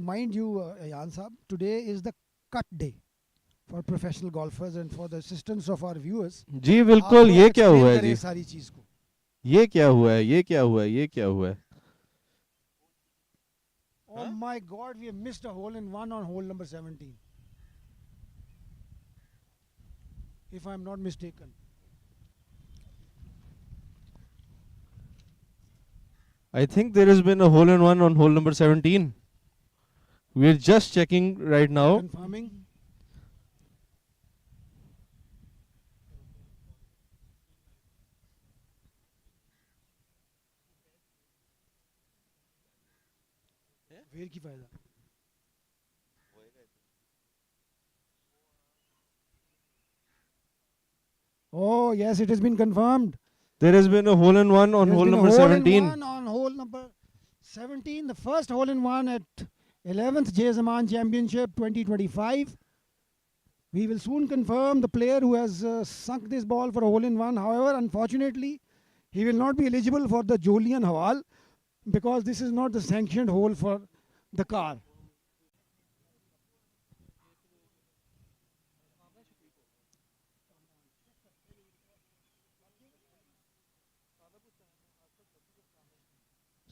remind you, Ayan Saab, today is the cut day for professional golfers and for the assistance of our viewers. जी आप बिल्कुल, ये क्या explain हुआ है करें जी? सारी चीज को. ये क्या हुआ है? ये क्या हुआ है? ये क्या हुआ है? Oh my God, we have missed a hole in one on hole number 17. If I'm not mistaken. I think there has been a hole in one on hole number 17. We're just checking right now. Confirming. वेर की फायदा. Oh yes, it has been confirmed. There has been a hole in one on There's hole been a number hole 17. in one on hole number 17, the first hole in one at 11th J.A Zaman Championship 2025. We will soon confirm the player who has sunk this ball for a hole in one. However, unfortunately, he will not be eligible for the Julian Hawal because this is not the sanctioned hole for the car.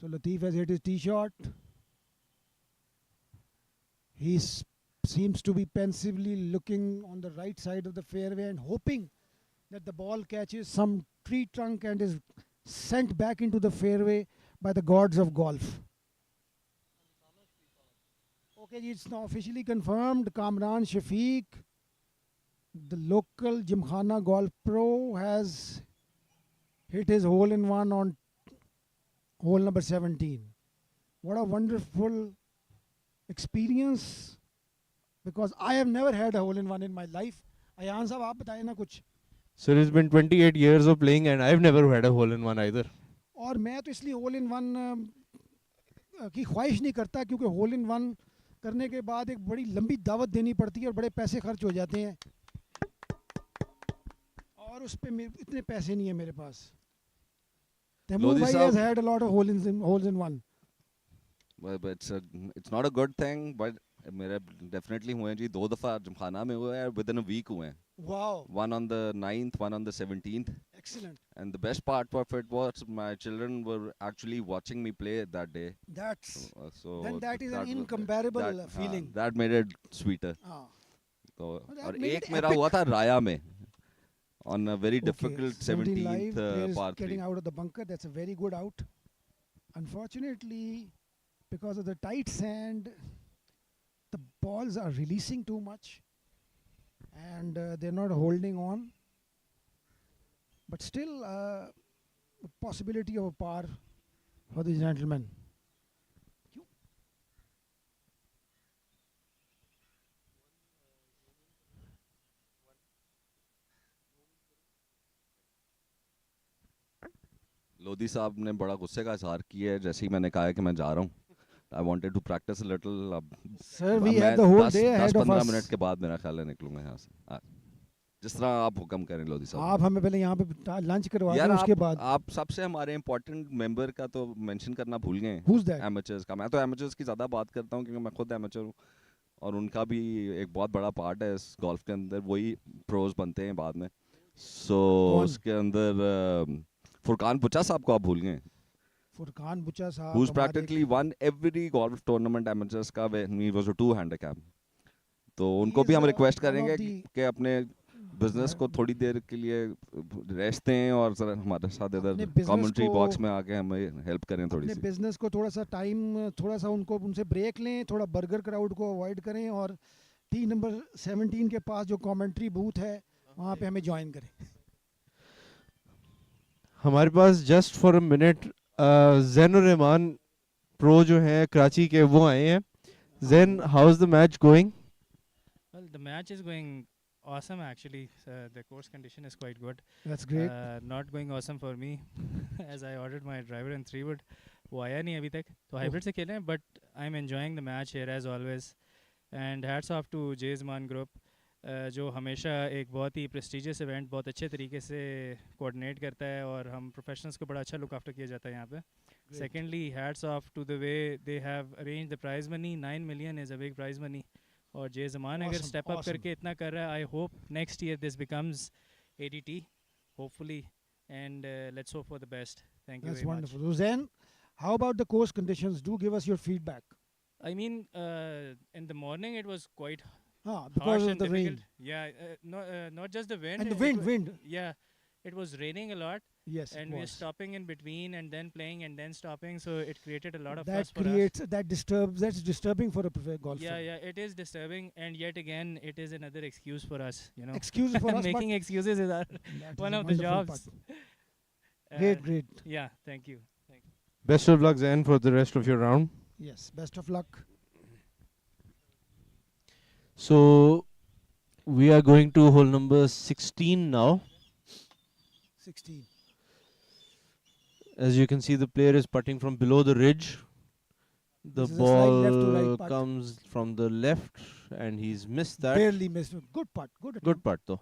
So Latif has hit his tee shot. He seems to be pensively looking on the right side of the fairway and hoping that the ball catches some tree trunk and is sent back into the fairway by the gods of golf. Okay, it's now officially confirmed. Kamran Shafiq, the local Gymkhana golf pro, has hit his hole in one on hole number 17. What a wonderful experience, because I have never had a hole in one in my life. Ayan sahab, aap bataye na kuch. So it's been 28 years of playing and I've never had a hole in one either. और मैं तो इसलिए whole in one की ख्वाहिश नहीं करता क्योंकि whole in one करने के बाद एक बड़ी लंबी दावत देनी पड़ती है और बड़े पैसे खर्च हो जाते हैं और उस पे इतने पैसे नहीं है मेरे पास. Taimu bhai has had a lot of holes in one. But it's not a good thing, but मेरे definitely हुए हैं जी. 2 दफा जिमखाना में हुए हैं, within a week हुए हैं. Wow. One on the 9th, one on the 17th. Excellent. And the best part of it was my children were actually watching me play that day. That's So then that is an incomparable feeling. That made it sweeter. तो और एक मेरा हुआ था राया में on a very difficult 17th par 3. Getting out of the bunker, that's a very good out. Unfortunately, because of the tight sand, the balls are releasing too much and they're not holding on. But still, a possibility of a par for the gentleman. Lodhi साहब ने बड़ा गुस्से का इजहार किया है जैसे ही मैंने कहा है कि मैं जा रहा हूँ. I wanted to practice a little. Sir, we have the whole day ahead of us. 10-15 minute के बाद मेरा ख्याल है निकलूंगा यहाँ से. जिस तरह आप हुक्म करें लोधी साहब. आप हमें पहले यहाँ पे लंच करवा दें उसके बाद. आप सबसे हमारे इम्पोर्टेंट मेंबर का तो मेंशन करना भूल गए. Who's that? एमेचर्स का. मैं तो एमेचर्स की ज़्यादा बात करता हूँ क्योंकि मैं खुद एमेचर हूँ और उनका भी एक बहुत बड़ा पार्ट है इस गोल्फ के अंदर. वही प्रोज बनते हैं बाद में. सो उसके अंदर फुरकान बुचा साहब को आप भूल गए. फुरकान बुचा साहब who's practically won every golf tournament amateurs का when he was a 2 handicap. तो उनको भी हम रिक्वेस्ट करेंगे कि अपने बिजनेस को थोड़ी देर के लिए रेस्ट दें और जरा हमारे साथ इधर कमेंट्री बॉक्स में आके हमें हेल्प करें थोड़ी सी. बिजनेस को थोड़ा सा टाइम, थोड़ा सा उनसे ब्रेक लें, थोड़ा बर्गर क्राउड को अवॉइड करें और टी नंबर 17 के पास जो कमेंट्री बूथ है वहाँ पे हमें ज्वाइन करें. हमारे पास जस्ट फॉर अ मिनट ज़ैन और रहमान प्रो जो हैं कराची के वो आए हैं. Zain, how is the match going? Well, the match is going awesome actually. The course condition is quite good. That's great. Not going awesome for me as I ordered my driver in 3 wood. वो आया नहीं अभी तक तो hybrid से खेले हैं, but I'm enjoying the match here as always. And hats off to J.A Zaman group जो हमेशा एक बहुत ही प्रेस्टिजियस इवेंट बहुत अच्छे तरीके से कोऑर्डिनेट करता है और हम प्रोफेशनल्स को बड़ा अच्छा लुक आफ्टर किया जाता है यहाँ पे. Secondly, hats off to the way they have arranged the prize money. 9 million is a big prize money. और जे ज़मान अगर Awesome, step up awesome. करके इतना कर रहा है, I hope next year this becomes ADT, hopefully, and let's hope for the best. Thank you That's very wonderful. much. So Zen, how about the course conditions? Do give us your feedback. I mean, in the morning it was quite Because harsh of and the difficult. rain. Yeah, not just the wind. And the it wind, wa- wind. Yeah, it was raining a lot, Yes, and it we were was. stopping in between and then playing and then stopping. So it created a lot of That fuss for us. creates, that's disturbing for a golfer. Yeah, it is disturbing, and yet again, it is another excuse for us. Excuse for us, Making excuses is but that one is a of the wonderful jobs. Great, Uh, great. Yeah, thank you. Best of luck, Zen, for the rest of your round. Yes, best of luck. So we are going to hole number 16 now. 16. As you can see, the player is putting from below the ridge. The This is a slight left to right ball putt. comes from the left, and he's missed that. Barely missed. Good putt. Good attempt. Good putt, though.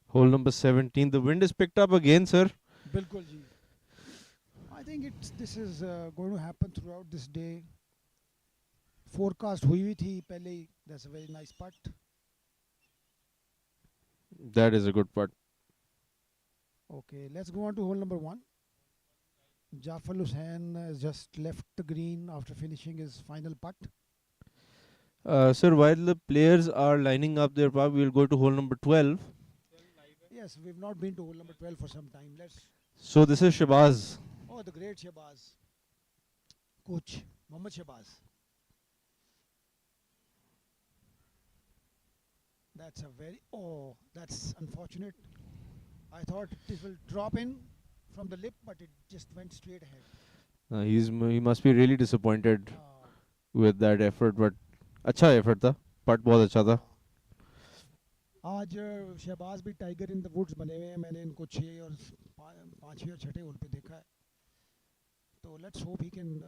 Hole number 17. The wind is picked up again, sir. Bilkul ji. I think this is going to happen throughout this day. Forecast hui hui thi pehle hi. That's a very nice putt. That is a good putt. Okay, let's go on to hole number 1. Jafar Hussain has just left the green after finishing his final putt. Sir, while the players are lining up their putt, we will go to hole number 12. Yes, we've not been to hole number 12 for some time. So this is Shabazz. Oh, the great Shabazz. Coach, Mohammad Shabazz. That's unfortunate. I thought it will drop in from the lip, but it just went straight ahead. He must be really disappointed with that effort, but अच्छा effort था. Putt बहुत अच्छा था. आज शहबाज भी tiger in the woods बने हुए हैं. मैंने इनको 6 और 5वें और 6ठे होल पे देखा है. तो let's hope he can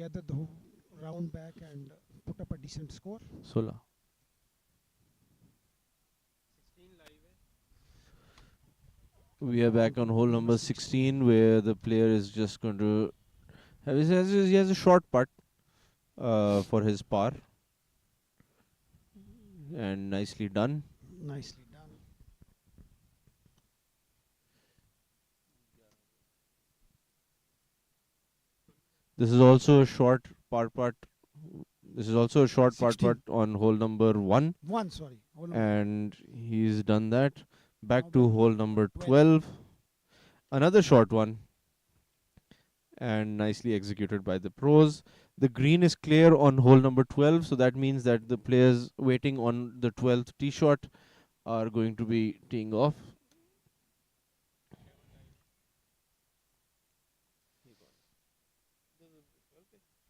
gather the round back and put up a decent score. 16. We are back on hole number 16, where the player is just going to he has a short putt for his par, and nicely done. Nicely done. This is also a short par putt. This is also a short par 16. putt on hole number 1, Hole number and he's done that. Back Now to back hole to number 12. 12. Another short one, and nicely executed by the pros. The green is clear on hole number 12, so that means that the players waiting on the 12th tee shot are going to be teeing off.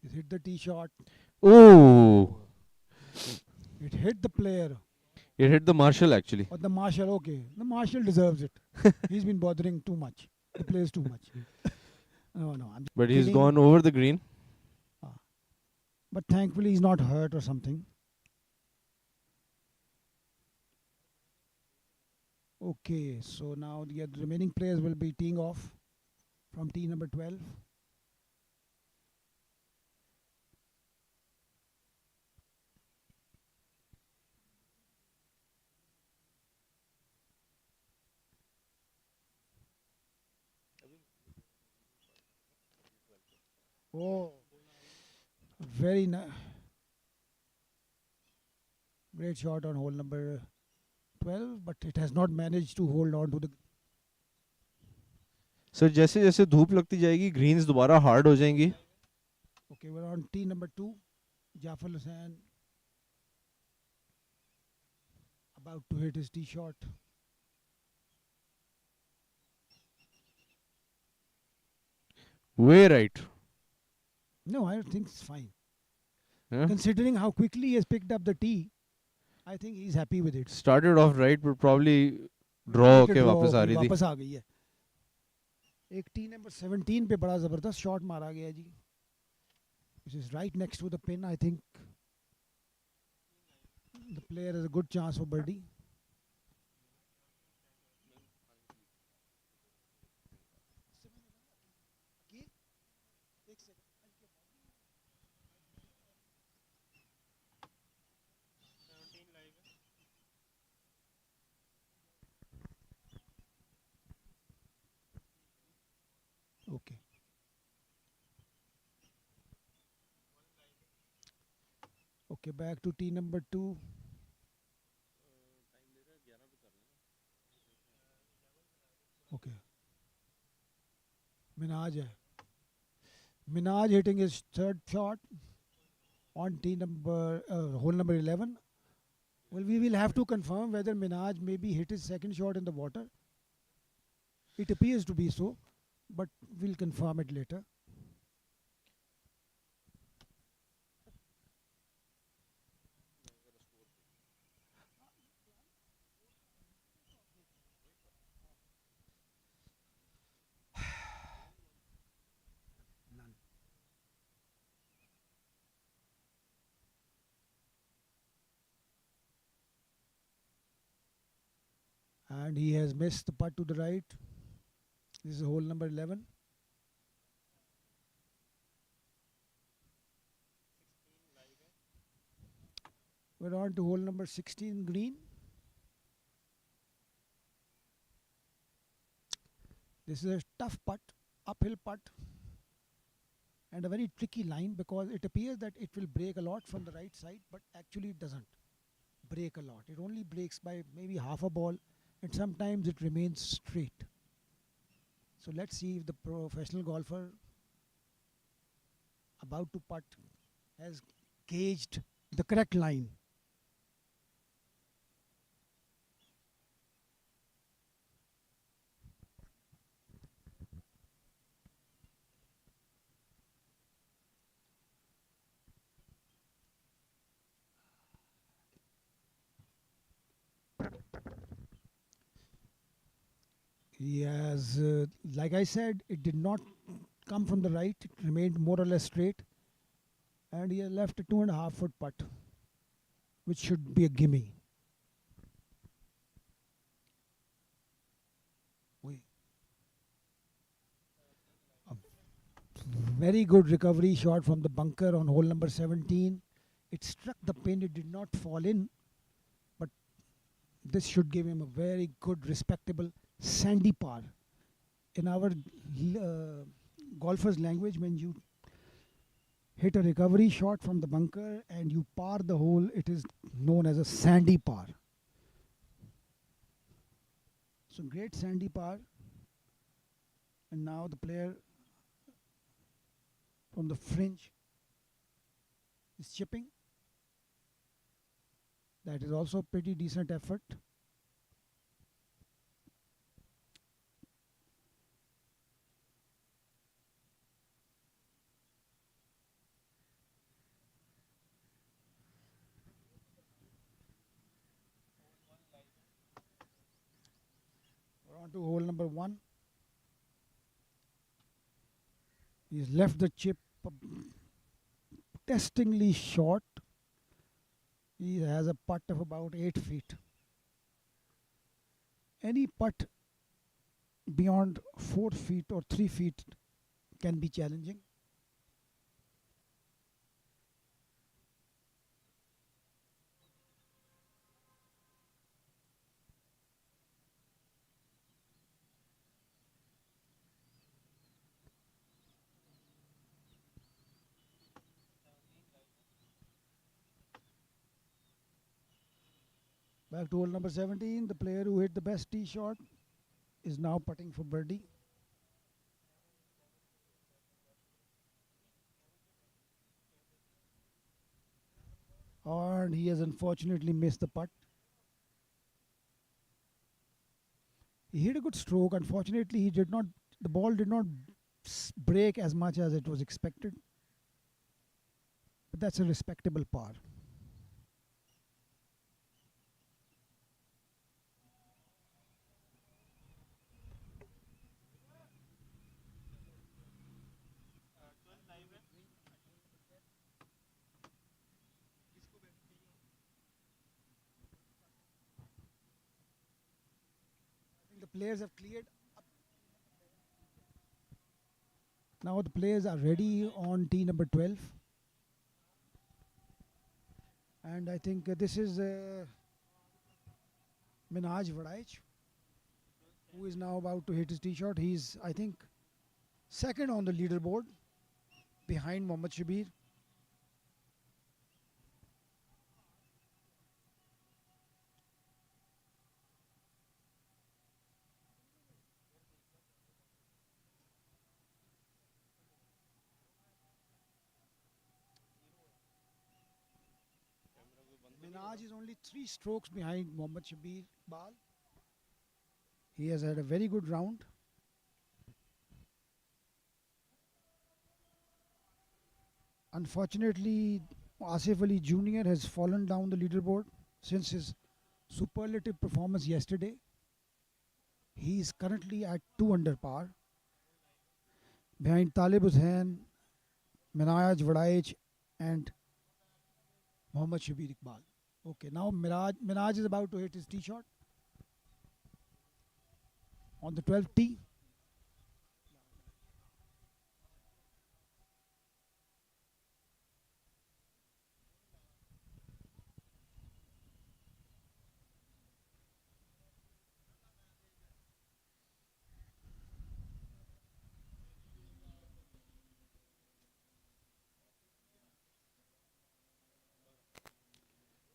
It hit the tee shot. Oh, It hit the player. it hit the marshal actually. Or the marshal, okay. The marshal deserves it. He's been bothering too much. The players too much. No, I'm But he's kidding. gone over the green. But thankfully he's not hurt or something. Okay, so now the remaining players will be teeing off from tee number 12. Oh, very nice. Great shot on hole number 12, but it has not managed to hold on to the. Sir जैसे जैसे धूप लगती जाएगी Green's दोबारा hard हो जाएंगी. Okay, we're on tee number 2. Jafar Hussain about to hit his tee shot. Way right. No, I think it's fine. Yeah? Considering how quickly he has picked up the tee, I think he's happy with it. Started off right, but probably draw Wicket के draw वापस आ होके रही थी. वापस आ गई है. एक T number 17 पे बड़ा जबरदस्त शॉट मारा गया जी. which is right next to the pin. I think the player has a good chance for birdie. Okay. Okay, back to tee number 2. Okay. Minaj hai. Minaj hitting his third shot on tee number hole number 11. Well, we will have to confirm whether Minaj maybe hit his second shot in the water. It appears to be so, but we'll confirm it later. None. And he has missed the putt to the right. This is hole number 11. We're on to hole number 16 green. This is a tough putt, uphill putt, and a very tricky line because it appears that it will break a lot from the right side, but actually it doesn't break a lot. It only breaks by maybe half a ball, and sometimes it remains straight. So let's see if the professional golfer about to putt has gauged the correct line. He has, like I said, it did not come from the right. It remained more or less straight. And he has left a 2.5-foot putt, which should be a gimme. A very good recovery shot from the bunker on hole number 17. It struck the pin. It did not fall in. But this should give him a very good, respectable sandy par. In our golfer's language, when you hit a recovery shot from the bunker and you par the hole, it is known as a sandy par. So great sandy par. And now the player from the fringe is chipping. That is also pretty decent effort. We're on to hole number 1. He's left the chip testingly short. He has a putt of about 8 feet. Any putt beyond 4 feet or 3 feet can be challenging. Back to hole number 17. The player who hit the best tee shot is now putting for birdie. And he has unfortunately missed the putt. He hit a good stroke. Unfortunately, the ball did not break as much as it was expected. But that's a respectable par. players have cleared. Now the players are ready on tee number 12. And I think this is Minhaj Vadaich, who is now about to hit his tee shot. He's, I think, second on the leaderboard behind Mohammad Shabir. Minhaj is only 3 strokes behind Mohammad Shabir Bal. He has had a very good round. Unfortunately, Asif Ali Jr. has fallen down the leaderboard since his superlative performance yesterday. He is currently at 2 under par. Behind Talib Hussain, Minhaj Vadaich and Mohammad Shabir Iqbal. Okay, now Minhaj is about to hit his tee shot on the 12th tee.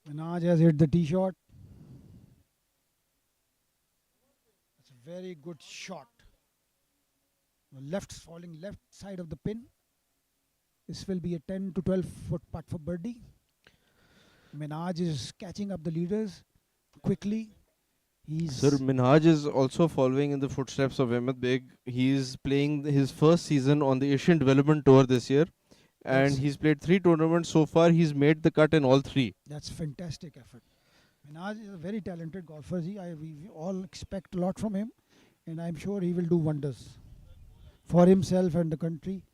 Minhaj has hit the tee shot. It's a very good shot. Falling left side of the pin. This will be a 10 to 12 foot putt for birdie. Minhaj is catching up the leaders quickly. Sir, Minhaj is also following in the footsteps of Ahmed Beg. He's playing his first season on the Asian Development Tour this year. And That's- he's played 3 tournaments so far. He's made the cut in all 3. That's fantastic effort. Minhaj is a very talented golfer. We all expect a lot from him, and I'm sure he will do wonders for himself and the country.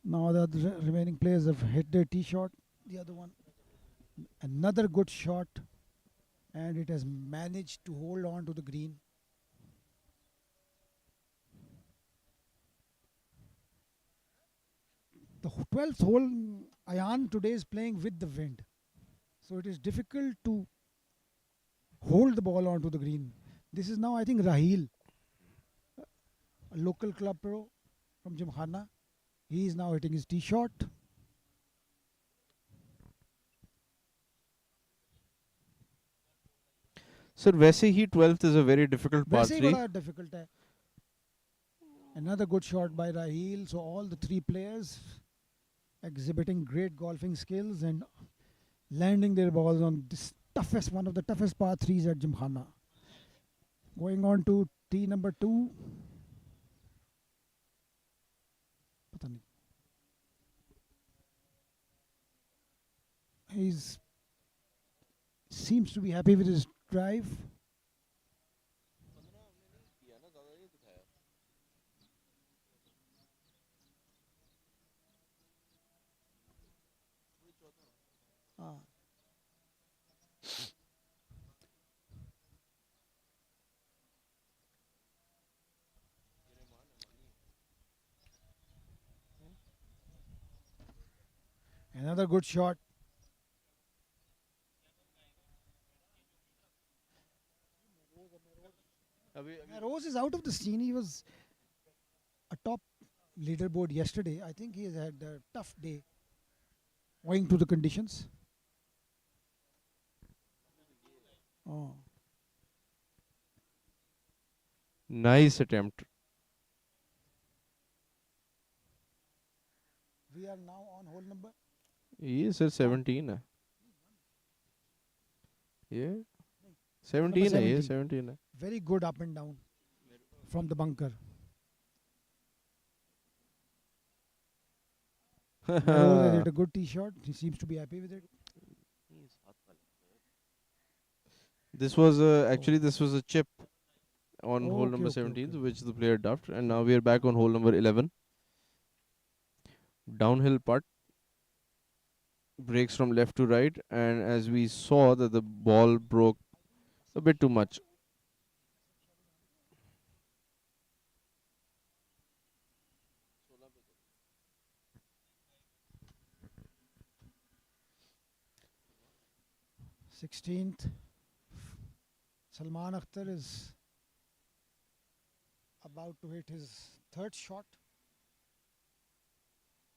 Now the remaining players have hit their tee shot. The other one, another good shot, and it has managed to hold on to the green. The 12th hole, Ayan today is playing with the wind. So it is difficult to hold the ball onto the green. This is now, I think, Raheel, a local club pro from Gymkhana. He is now hitting his tee shot. Sir, वैसे ही 12th is a very difficult par वैसे ही 3. बड़ा difficult है. Another good shot by Raheel. So all the 3 players exhibiting great golfing skills and landing their balls on this one of the toughest par 3s at Gymkhana. Going on to tee number 2. पता नहीं. He's seems to be happy with his drive. Another good shot. Rose is out of the scene. He was a top leaderboard yesterday. I think he has had a tough day owing to the conditions. Oh. Nice attempt. We are now on hole number. Yes, sir, 17 है. Yeah. 17 है, ये 17 है. Very good up and down from the bunker. Rose has hit a good tee shot. He seems to be happy with it. This was this was a chip on hole Okay, number okay, 17, okay. which the player duffed, and now we are back on hole number 11. Downhill putt, breaks from left to right, and as we saw that the ball broke a bit too much. 16th. Salman Akhtar is about to hit his third shot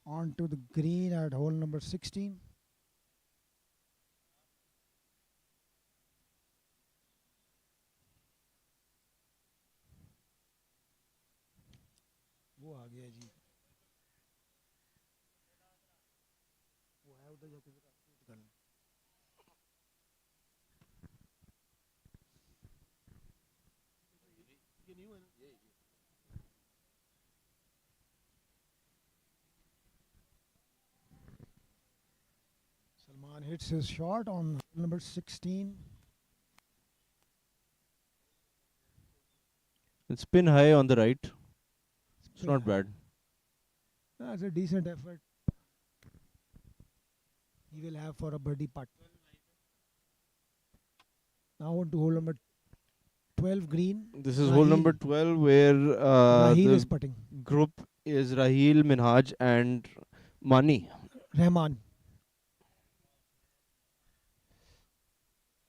onto the green at hole number 16. वो आ गया जी, वो है उधर जाके जरा shoot कर लें। Salman hits his shot on number 16. It's spin high on the right. It's not Spin high. bad. That's a decent effort. He will have for a birdie putt. Now on to hole number 12 green. This is hole number 12 where Raheel the is putting. group is Raheel, Minhaj and Mani. Rahman.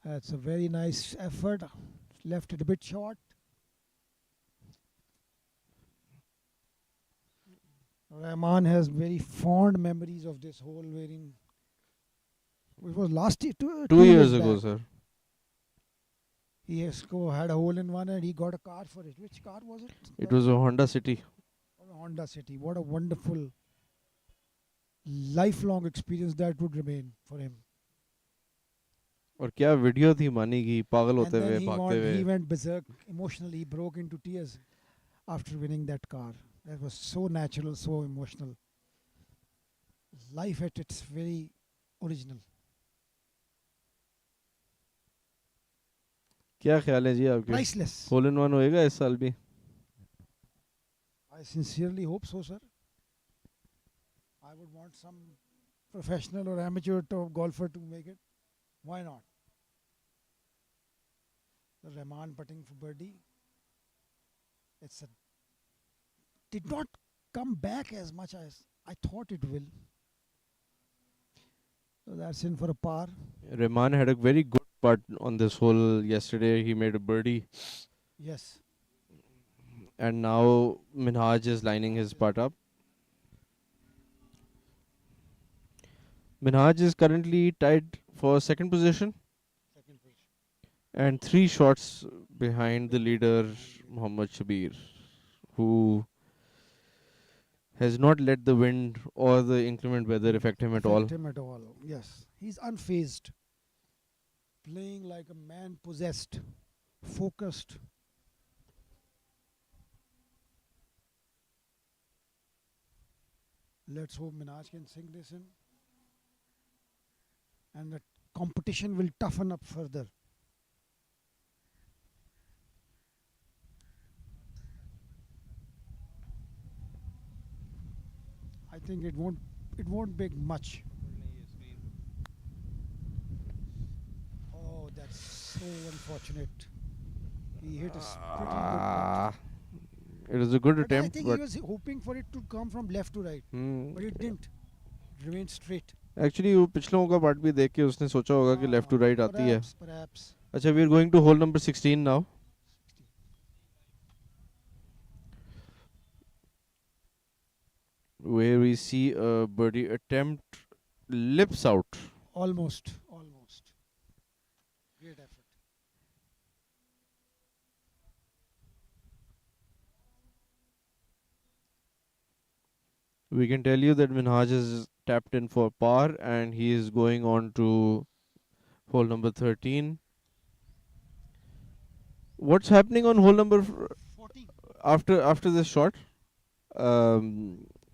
That's a very nice effort. Left it a bit short. Rahman has very fond memories of this hole, wherein it was last year, 2 years ago, back. sir. He had a hole in one and he got a car for it. Which car was it? It was a Honda City. Honda City. What a wonderful lifelong experience that would remain for him. और क्या video थी मानी की पागल And होते हुए then भागते he हुए went berserk emotionally. He broke into tears after winning that car. That was so natural, so emotional. Life at its very original. क्या ख्याल है जी आपके? Priceless. होल इन वन होएगा इस साल भी? I sincerely hope so, sir. I would want some professional or amateur golfer to make it. Why not? The Rahman putting for birdie. Did not come back as much as I thought it will. So that's in for a par. Rahman had a very good putt on this hole yesterday. He made a birdie. Yes. And now Minhaj is lining his putt up. Minhaj is currently tied for second position and 3 shots behind the leader Mohammad Shabir, who has not let the wind or the inclement weather affect him at all. Yes. He's unfazed. Playing like a man possessed. Focused. Let's hope Minhaj can sink this in. And the competition will toughen up further. I think it won't make much. Oh, that's so unfortunate. He hit a pretty good putt. It was a good But I attempt, think but he was hoping for it to come from left to right. But it didn't. It remained straight. Actually वो पिछलों का part भी देख के उसने सोचा होगा कि left to right आती है. Perhaps. अच्छा, we are going to hole number 16 now. Where we see a birdie attempt lips out. Almost. Great effort. We can tell you that Minhaj is tapped in for par and he is going on to hole number 13. What's happening on hole number 14. after this shot?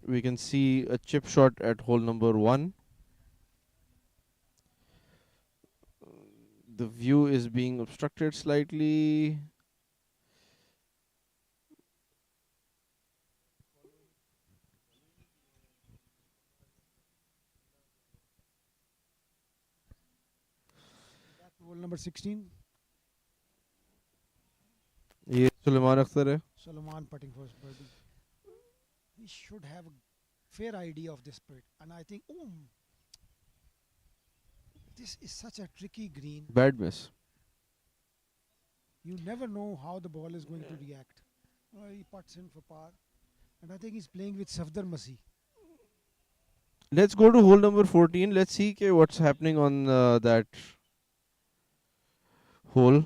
We can see a chip shot at hole number 1. The view is being obstructed slightly. Hole number 16. ये सुलेमान अख्तर है. Salman putting for his birdie. He should have a fair idea of this putt. And I think This is such a tricky green. Bad miss. You never know how the ball is going to react. He puts in for par. And I think he's playing with Safdar Masi. Let's go to hole number 14. Let's see what's happening on that hole.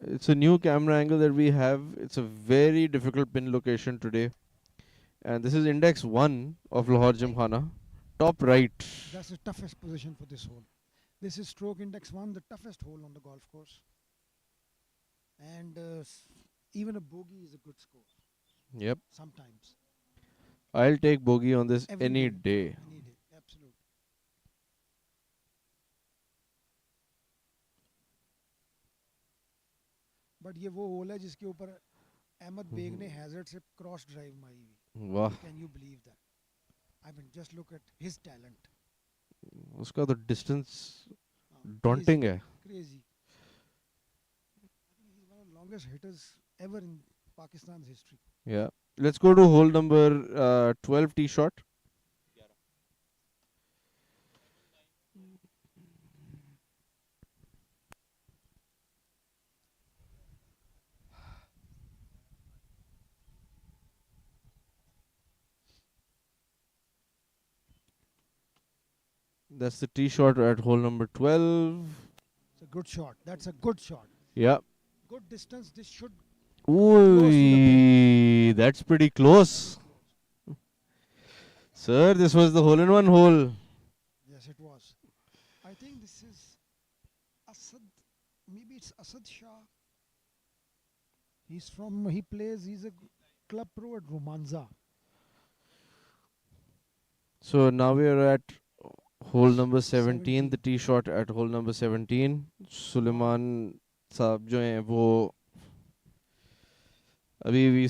It's a new camera angle that we have. It's a very difficult pin location today. And this is index 1 of Lahore Gymkhana. Top right. That's the toughest position for this hole. This is stroke index 1, the toughest hole on the golf course. And even a bogey is a good score. Yep. Sometimes. I'll take bogey on this Every any day. day. Any day. Absolutely. But ये वो whole है जिसके ऊपर Ahmad bag ने hazard से cross drive मारी हुई. वाह. Can you believe that? I mean, just look at his talent. उसका तो distance Crazy. daunting है. Crazy. I think he's one of the longest hitters ever in Pakistan's history. Yeah. Let's go to hole number 12 tee shot. That's the tee shot at hole number 12. It's a good shot. That's a good shot. Yeah. Good distance. This should. Ooh, that's pretty close. Sir, this was the hole in one hole. Yes, it was. I think this is Asad. Maybe it's Asad Shah. He's a club pro at Romanza. So now we are at hole number 17, 17. the tee shot at hole number 17. Suleiman साहब जो हैं वो अभी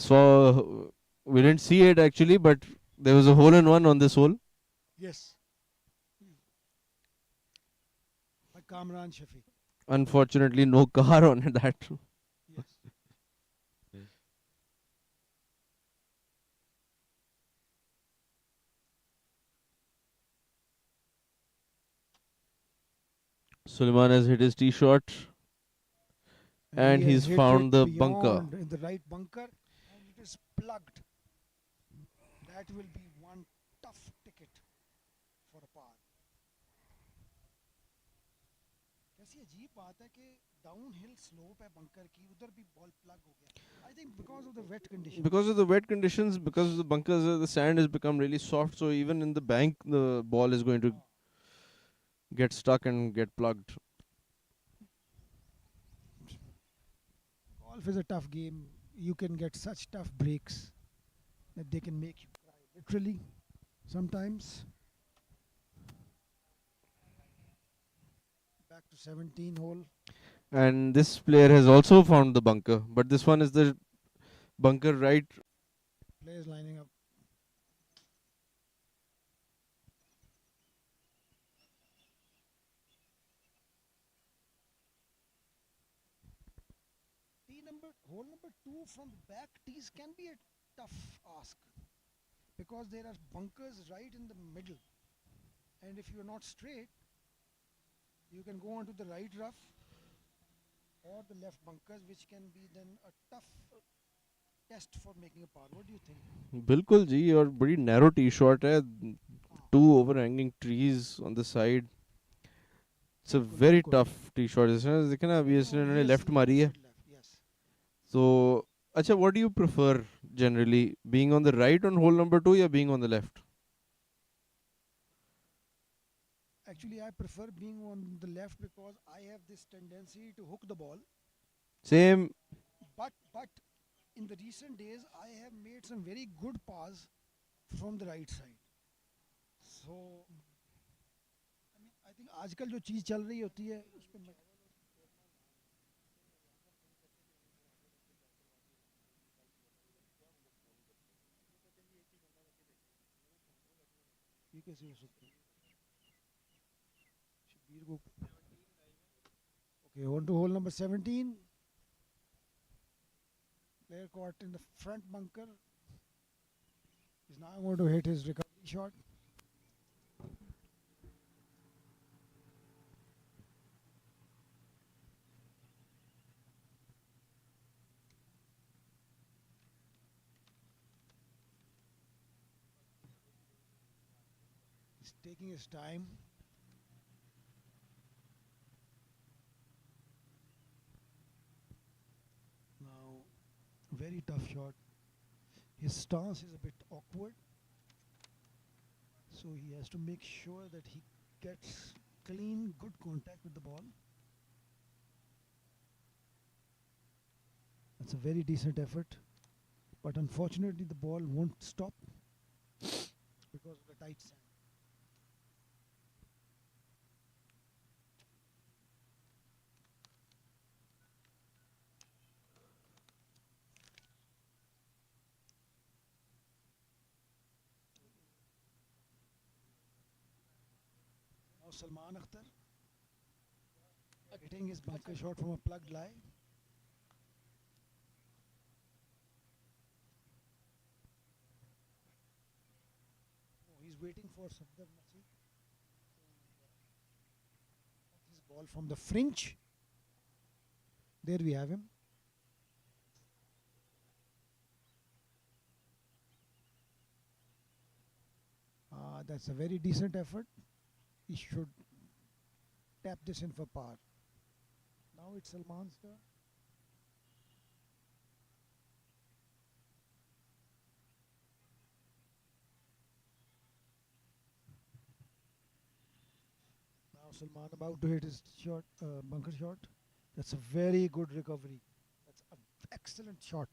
we didn't see it actually, but there was a hole in one on this hole. Yes. By Kamran Shafi. Unfortunately, no car on that. Yes. Suleiman has hit his tee shot. And he has he's hit found it the bunker. beyond in the right bunker, and it is plugged. That will be one tough ticket for a par. कैसी अजीब बात है कि downhill slope है bunker की उधर भी ball plug हो गया. I think because of the wet conditions. Because of the wet conditions, because of the bunkers, the sand has become really soft. So even in the bank, the ball is going to get stuck and get plugged. Golf is a tough game. You can get such tough breaks that they can make you cry literally sometimes. Back to 17 hole. And this player has also found the bunker, but this one is the bunker right. Players lining up. Hole number 2 from the back tees can be a tough ask because there are bunkers right in the middle, and if you are not straight, you can go onto the right rough or the left bunkers, which can be then a tough test for making a par. What do you think? बिल्कुल जी और बड़ी narrow tee shot है. Two overhanging trees on the side. It's a very tough tee shot. देखें ना अभी इसने left मारी है. So, अच्छा, what do you prefer generally? Being on the right on hole number 2 or being on the left? Actually, I prefer being on the left because I have this tendency to hook the ball. Same. But in the recent days, I have made some very good pars from the right side. So, I mean, I think आजकल जो चीज़ चल रही होती है उस पे ये कैसे हो सकता है? शब्बीर को Okay, on to hole number 17. Player caught in the front bunker. He's now going to hit his recovery shot. He's taking his time. Now, very tough shot. His stance is a bit awkward, so he has to make sure that he gets clean, good contact with the ball. That's a very decent effort, but unfortunately the ball won't stop because of the tight sand. Now Salman Akhtar hitting his bunker shot from a plugged lie. Oh, he's waiting for Safdar Masih to his ball from the fringe. There we have him. That's a very decent effort. He should tap this in for par. Now it's Salman's turn. Now Salman about to hit his shot, bunker shot. That's a very good recovery. That's an excellent shot.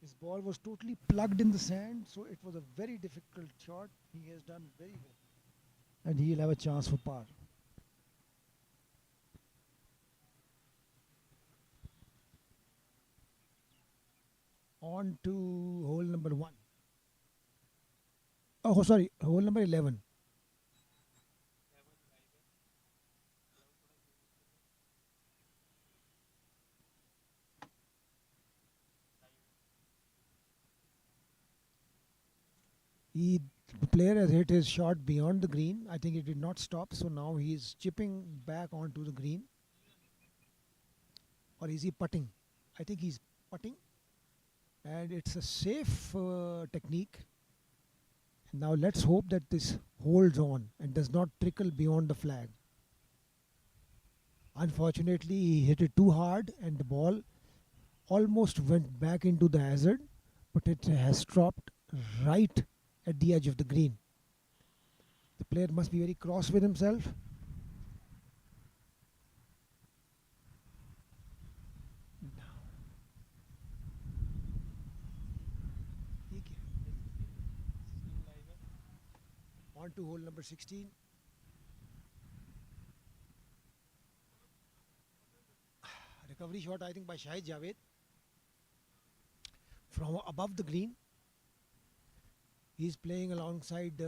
His ball was totally plugged in the sand, so it was a very difficult shot. He has done very well. And he'll have a chance for par. On to hole number 1. Oh, sorry, hole number 11. The player has hit his shot beyond the green. I think it did not stop, so now he is chipping back onto the green. Or is he putting? I think he's putting. And it's a safe technique. And now let's hope that this holds on and does not trickle beyond the flag. Unfortunately, he hit it too hard and the ball almost went back into the hazard, but it has stopped right at the edge of the green. The player must be very cross with himself. On to hole number 16. Recovery shot, I think, by Shahid Javed from above the green. He's playing alongside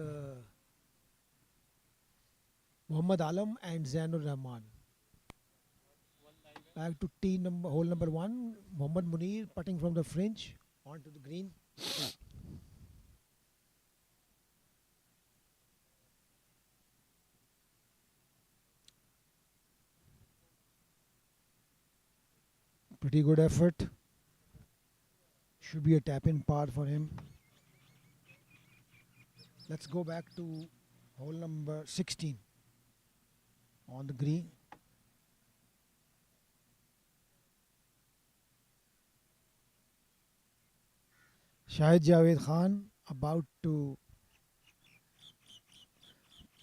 Muhammad Alam and Zainur Rahman. Back to hole number 1. Muhammad Munir putting from the fringe onto the green. Pretty good effort. Should be a tap-in par for him. Let's go back to hole number 16 on the green. Shahid Javed Khan about to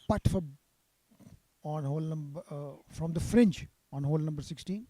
putt for on hole number from the fringe on hole number 16.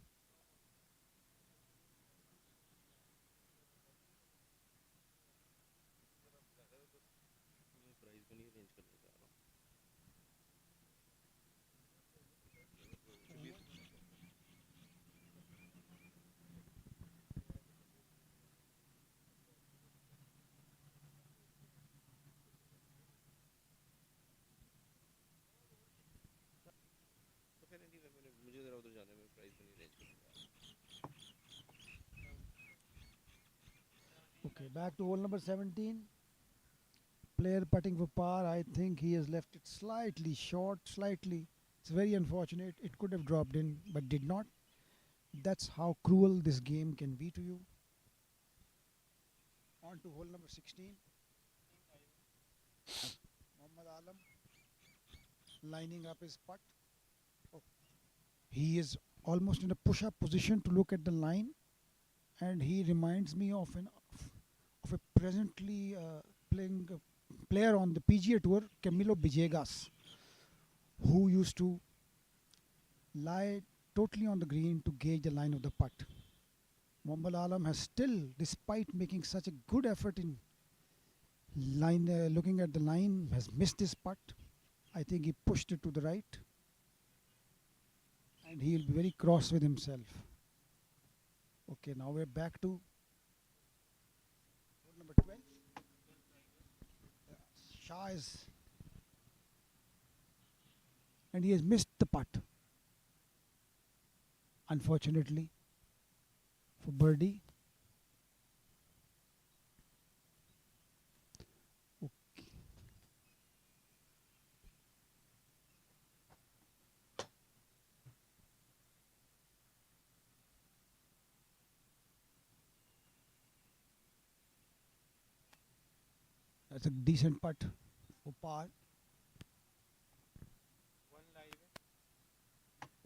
Okay, back to hole number 17. Player putting for par. I think he has left it slightly short, slightly. It's very unfortunate. It could have dropped in, but did not. That's how cruel this game can be to you. On to hole number 16. Muhammad Alam. lining up his putt. Oh, he is almost in a push-up position to look at the line, and he reminds me of a presently playing player on the PGA Tour, Camilo Villegas, who used to lie totally on the green to gauge the line of the putt. Muhammad Alam has still, despite making such a good effort in line, looking at the line, has missed this putt. I think he pushed it to the right, and he will be very cross with himself. Okay, now we're back to hole number 12. Shah is, and he has missed the putt, unfortunately, for birdie. Okay. That's a decent putt for par.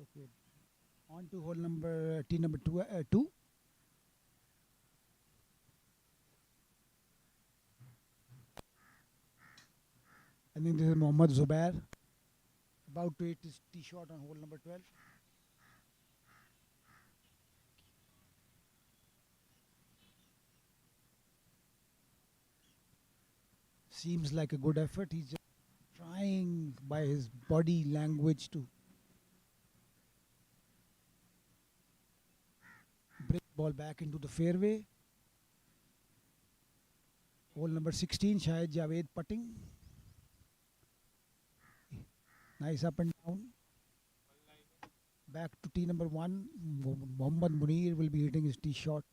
Okay. On to hole number tee number two. I think this is Mohammad Zubair, about to hit his tee shot on hole number 12. Seems like a good effort. He's just trying by his body language to bring the ball back into the fairway. Hole number 16, Shahid Javed putting. Nice up and down. Back to tee number 1. Mohammad Munir will be hitting his tee shot.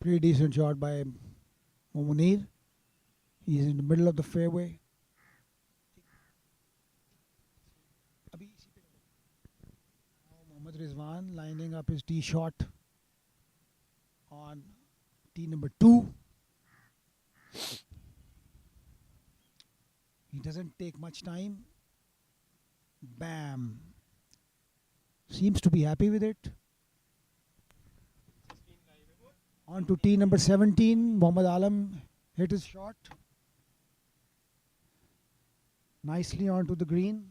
Pretty decent shot by Munir. He's in the middle of the fairway. Mohammad Rizwan lining up his tee shot on tee number 2. He doesn't take much time. Bam. Seems to be happy with it. On to tee number 17. Muhammad Alam hit his shot. Nicely onto the green.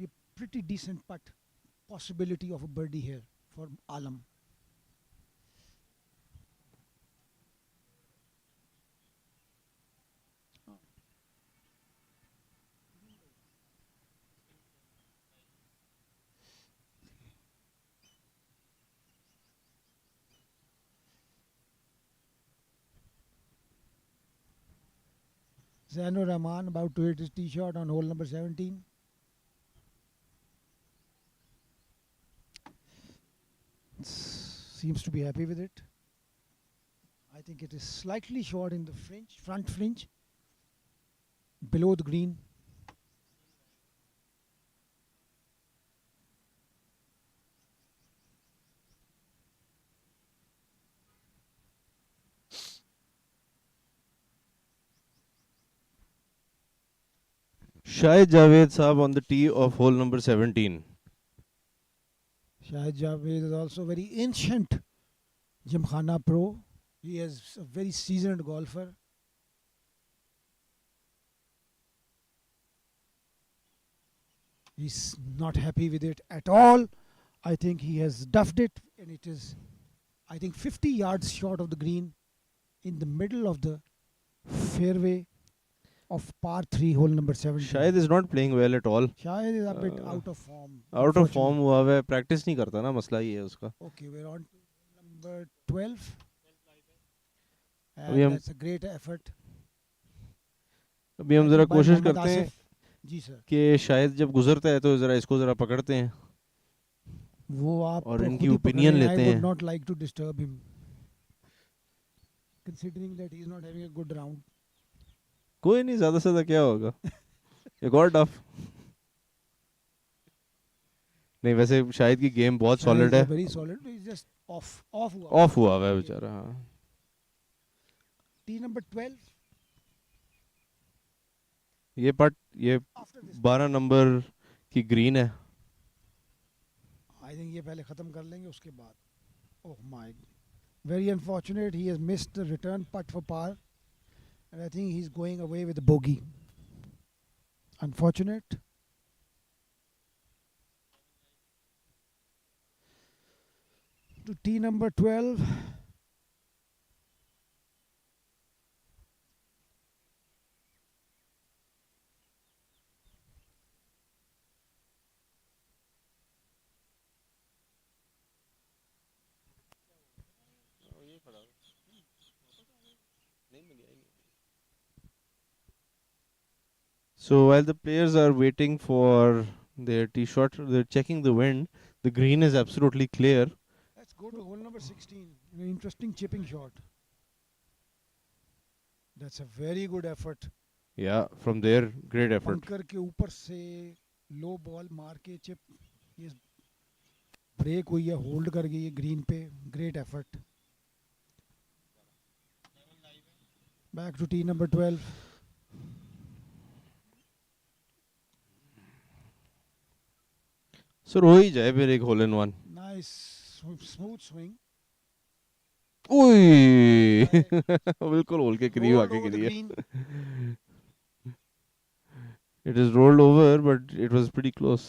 A pretty decent putt. Possibility of a birdie here for Alam. Zainur Rahman about to hit his tee shot on hole number 17. Seems to be happy with it. I think it is slightly short in the fringe, front fringe, below the green. Shahid Javed Saab on the tee of hole number 17. Shahid Javed is also very ancient Gymkhana pro. He is a very seasoned golfer. He's not happy with it at all. I think he has duffed it, and it is, I think, 50 yards short of the green in the middle of the fairway of par 3 hole number 17. Shahid is not playing well at all. Shahid is a bit out of form. Out of form हुआ है, practice नहीं करता ना, मसला ही है उसका. Okay, we're on to number 12. अभी And हम that's a great effort. अभी हम जरा by कोशिश Mohammad करते हैं Asif. जी सर. कि शायद जब गुजरता है तो जरा इसको जरा पकड़ते हैं वो आप और खुद इनकी ही opinion पकड़ लें. लेते I would हैं. not like to disturb him, considering that he is not having a good round. कोई नहीं, ज़्यादा से ज़्यादा क्या होगा. एक और डफ. नहीं वैसे शाहिद की गेम बहुत सॉलिड है. Very solid. जस्ट ऑफ हुआ. ऑफ हुआ है बेचारा. हाँ. टी नंबर 12 ये पट ये आफ्टर दिस. 12 नंबर की ग्रीन है. आई थिंक ये पहले खत्म कर लेंगे उसके बाद. Oh my, very unfortunate, he has missed the return putt for par, and I think he's going away with a bogey. Unfortunate. To tee number 12. So while the players are waiting for their tee shot, they're checking the wind. The green is absolutely clear. Let's go to hole number 16. An interesting chipping shot. That's a very good effort. Yeah, from there, great effort. Bunker के ऊपर से low ball मार के chip ये break हुई है, hold कर गई है green पे. Great effort. Back to tee number 12. So हो ही जाए फिर एक hole in one. Nice smooth swing. ओए बिल्कुल होल के करीब Rolled आके over the गिरी है. green. It is rolled over, but it was pretty close.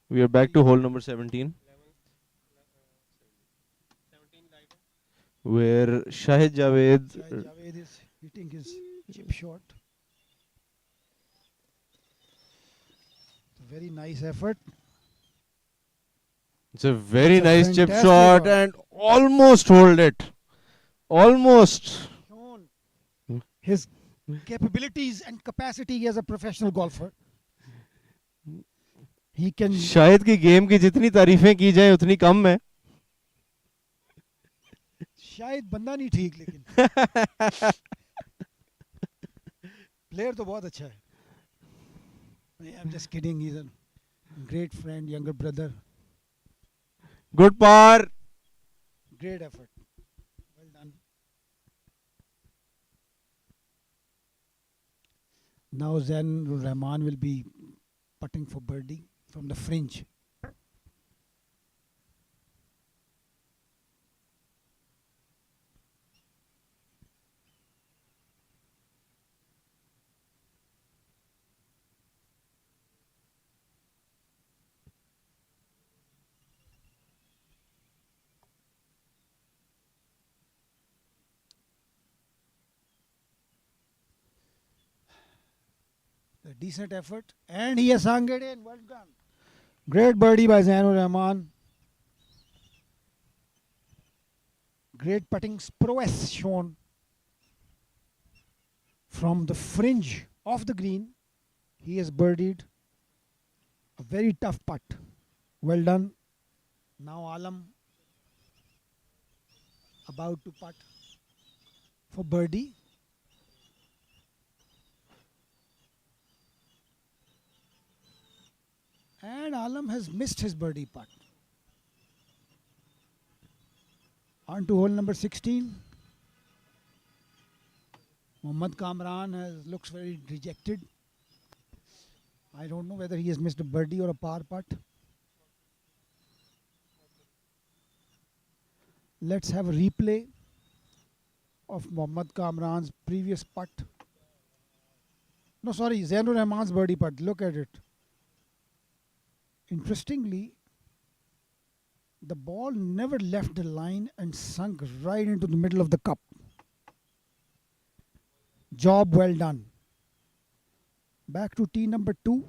We are back to hole number 17, where Shahid Javed. Shahid Javed is hitting his chip shot. Very nice effort. It's a very It's a nice chip fantastic shot shot. and almost hold it. Almost. Shown his capabilities and capacity as a professional golfer. He can. शायद की game की जितनी तारीफें की जाए उतनी कम है. शायद बंदा नहीं ठीक लेकिन प्लेयर तो बहुत अच्छा है. I'm just kidding. He's a great friend, younger brother. Good par. Great effort. Well done. Now Zain Rahman will be putting for birdie from the fringe. A decent effort, and he has sung it in. Well done. Great birdie by Zainur Rahman. Great putting prowess shown from the fringe of the green. He has birdied a very tough putt. Well done. Now Alam about to putt for birdie. And Alam has missed his birdie putt. On to hole number 16. Mohammad Kamran looks very dejected. I don't know whether he has missed a birdie or a par putt. Let's have a replay of Mohammad Kamran's previous putt. No, sorry, Zainur Rahman's birdie putt. Look at it. Interestingly, the ball never left the line and sunk right into the middle of the cup. Job well done. Back to tee number 2.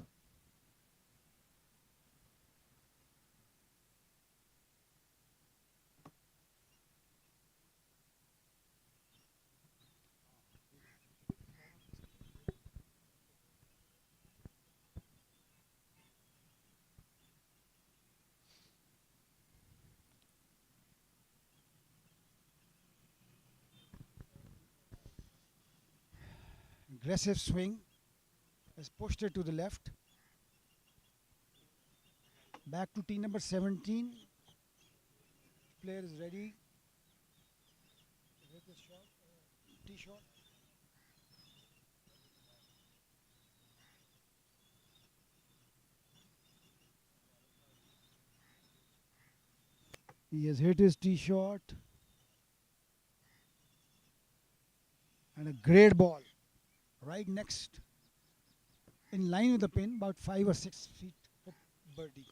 Aggressive swing. Has pushed it to the left. Back to tee number 17. Player is ready. Hit the shot, tee shot. He has hit his tee shot. And a great ball. Right next. In line with the pin, about 5 or 6 feet for birdie.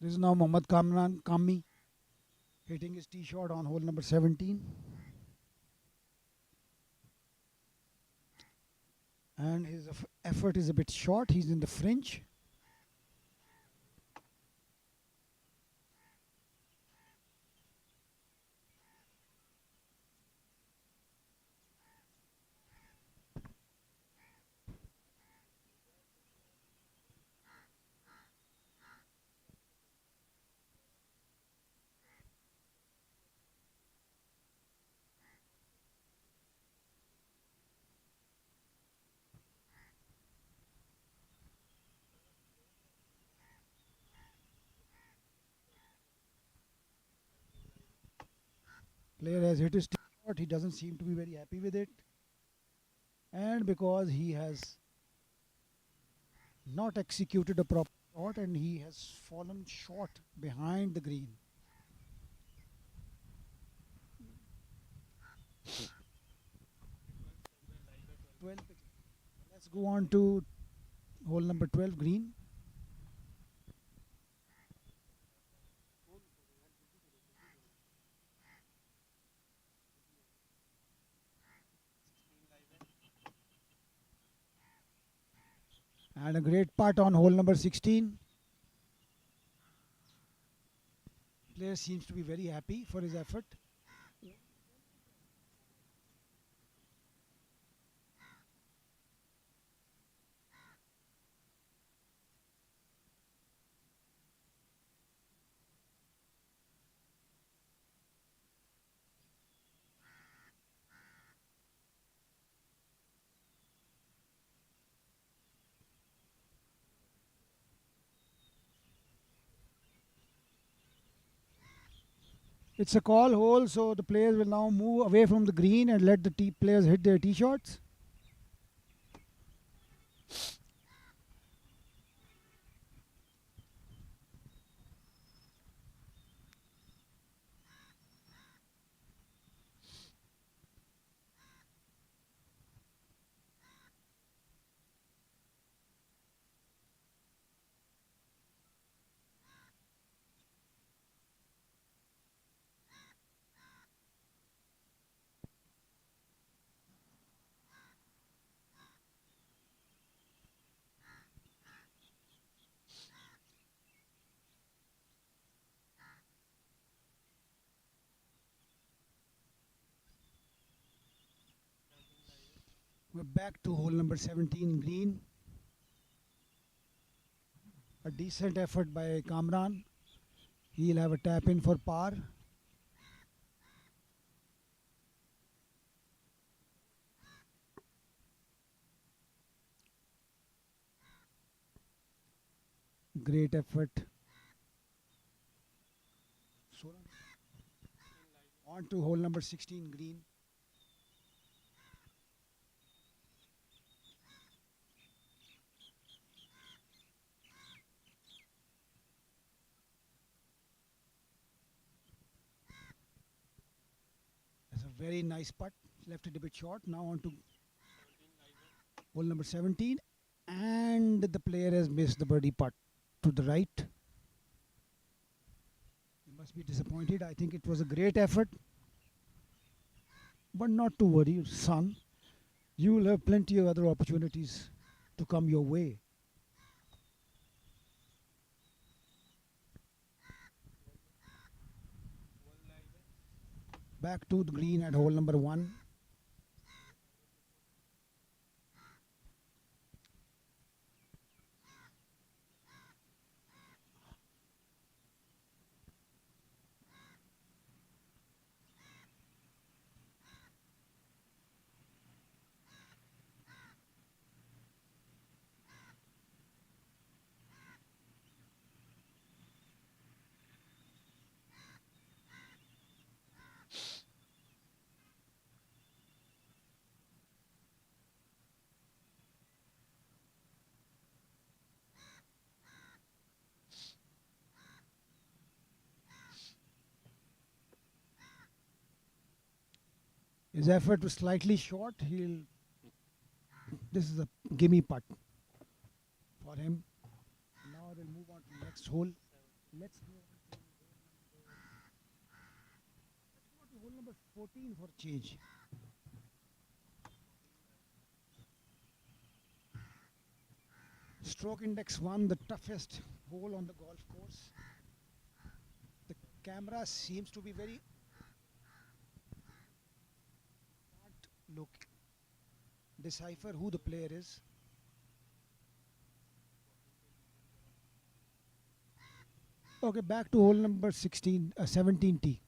This is now Mohammad Kamran Kami hitting his tee shot on hole number 17. And his effort is a bit short. He's in the fringe. Player has hit his tee shot. He doesn't seem to be very happy with it. And because he has not executed a proper shot and he has fallen short behind the green. Let's go on to hole number 12, green. And a great putt on hole number 16. Player seems to be very happy for his effort. It's a call hole, so the players will now move away from the green and let the players hit their tee shots. We're back to hole number 17, green. A decent effort by Kamran. He'll have a tap in for par. Great effort. On to hole number 16, green. That's a very nice putt. Left it a bit short. Now on to hole number 17. And the player has missed the birdie putt to the right. He must be disappointed. I think it was a great effort. But not to worry, son. You will have plenty of other opportunities to come your way. Back to the green at hole number 1. His effort was slightly short. This is a gimme putt for him. Now they'll move on to the next hole. Let's go to hole number 14 for change. Stroke index 1, the toughest hole on the golf course. The camera seems to be very. Can't look, decipher who the player is. Okay, back to hole number 17T.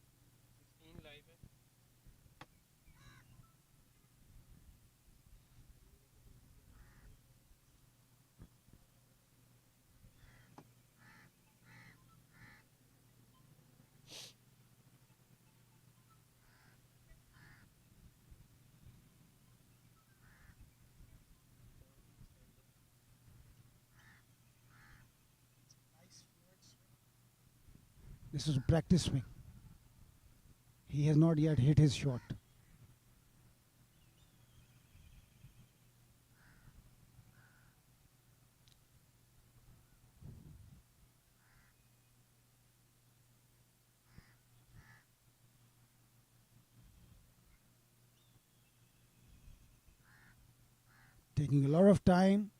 This is a practice swing. He has not yet hit his shot. Taking a lot of time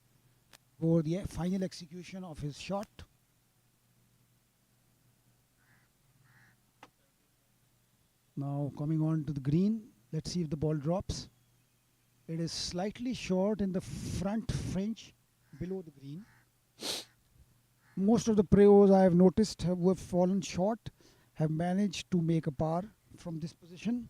for the final execution of his shot. Now coming on to the green, let's see if the ball drops. It is slightly short in the front fringe below the green. Most of the pros I have noticed who have fallen short have managed to make a par from this position.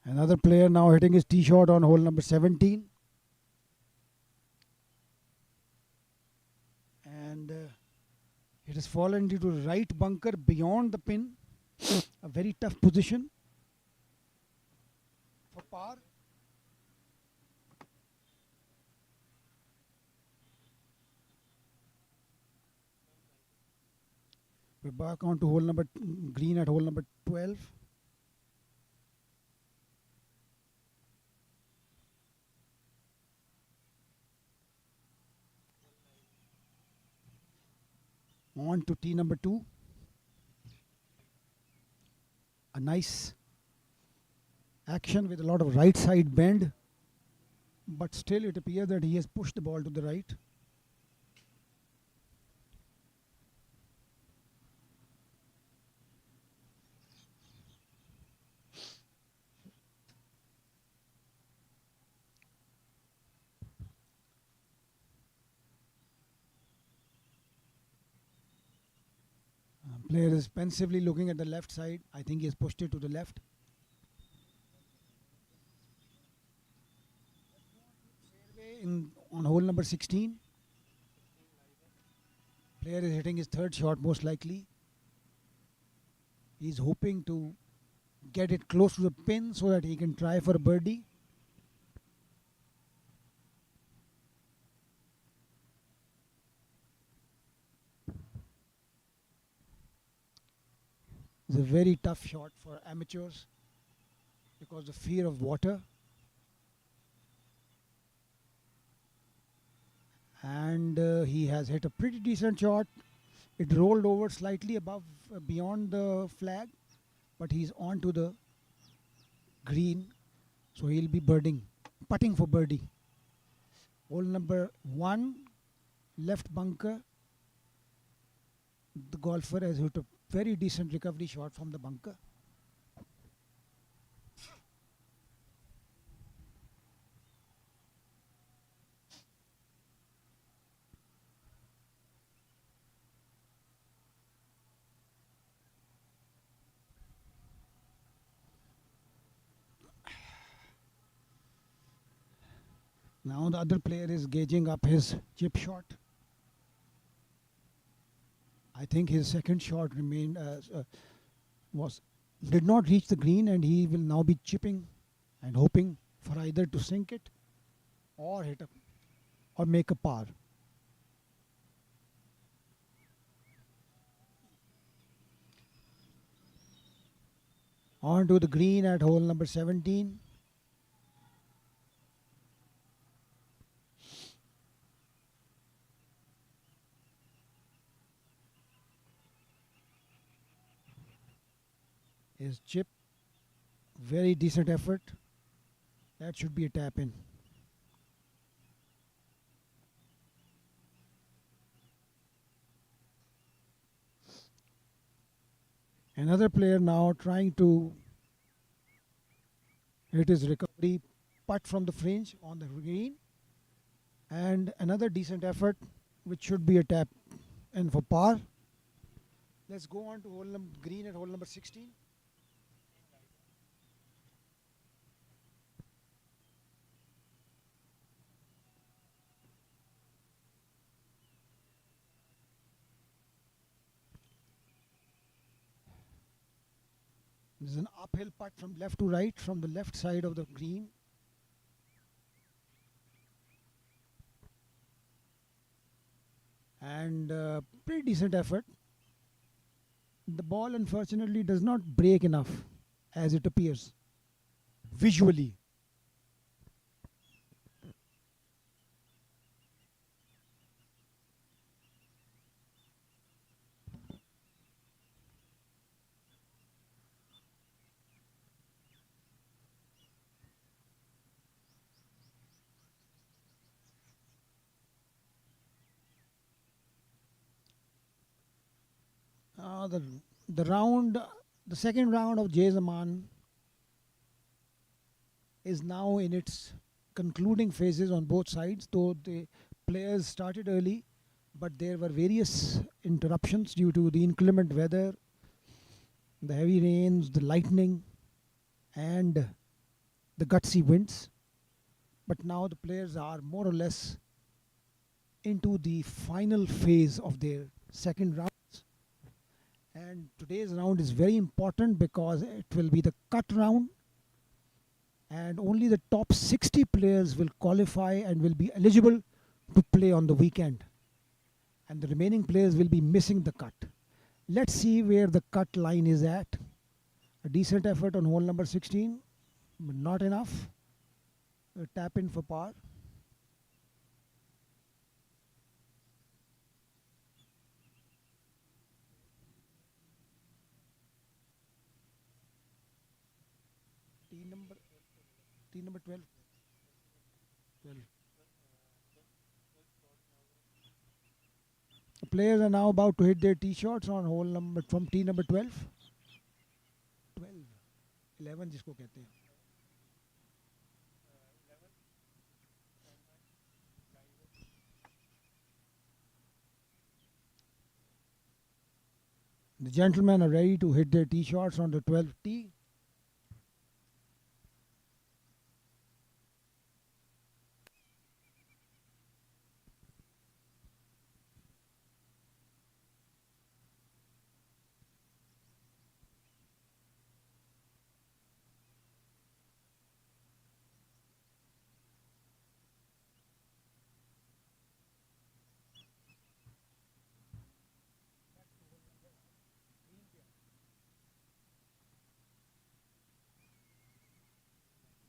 Another player now hitting his tee shot on hole number 17. And it has fallen into right bunker beyond the pin. A very tough position for par. We're back on to hole number green at hole number 12. On to tee number 2. A nice action with a lot of right side bend, but still it appears that he has pushed the ball to the right. Player is pensively looking at the left side. I think he has pushed it to the left. On hole number 16. Player is hitting his third shot most likely. He's hoping to get it close to the pin so that he can try for a birdie. It's a very tough shot for amateurs because the fear of water. And he has hit a pretty decent shot. It rolled over slightly above, beyond the flag, but he's on to the green, so he'll be putting for birdie. Hole number 1, left bunker. The golfer has hit a very decent recovery shot from the bunker. Now the other player is gauging up his chip shot. I think his second shot remained was did not reach the green, and he will now be chipping and hoping for either to sink it or hit a or make a par. On to the green at hole number 17. His chip, very decent effort. That should be a tap in. Another player now trying to hit his recovery putt from the fringe on the green. And another decent effort, which should be a tap in for par. Let's go on to green at hole number 16. This is an uphill putt from left to right from the left side of the green. And pretty decent effort. The ball unfortunately does not break enough as it appears visually. Uh, the the round, the second round of J.A Zaman is now in its concluding phases on both sides. Though the players started early, but there were various interruptions due to the inclement weather, the heavy rains, the lightning, and the gutsy winds. But now the players are more or less into the final phase of their second rounds. And today's round is very important because it will be the cut round, and only the top 60 players will qualify and will be eligible to play on the weekend. And the remaining players will be missing the cut. Let's see where the cut line is at. A decent effort on hole number 16, but not enough. A tap in for par. Tee number 12. 12. The players are now about to hit their tee shots on hole number from tee number 12. 12. 11 जिसको कहते हैं. The gentlemen are ready to hit their tee shots on the 12th tee.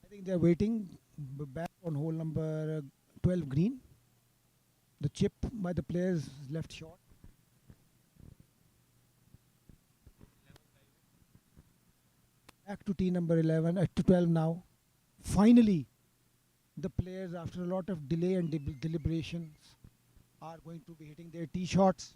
I think they're waiting back on hole number 12 green. The chip by the players left short. Back to tee number 11, to 12 now. Finally, the players, after a lot of delay and deliberations, are going to be hitting their tee shots.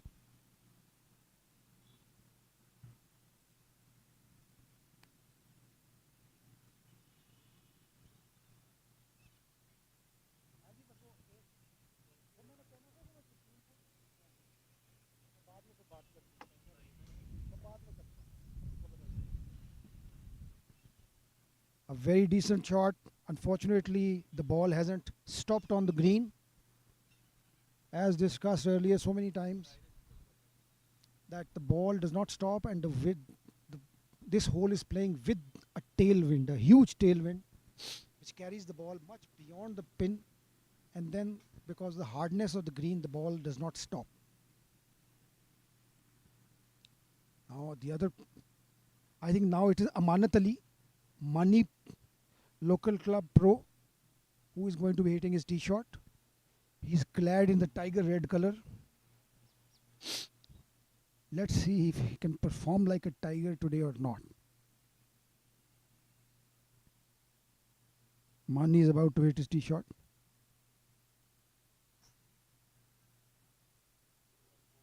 A very decent shot Unfortunately, the ball hasn't stopped on the green. As discussed earlier so many times, that the ball does not stop, and the, this hole is playing with a tailwind, a huge tailwind, which carries the ball much beyond the pin, and then because of the hardness of the green, the ball does not stop. Now the other, I think now it is Amanat Ali, Mani local club pro, who is going to be hitting his tee shot. He's clad in the tiger red color. Let's see if he can perform like a tiger today or not. Mani is about to hit his tee shot.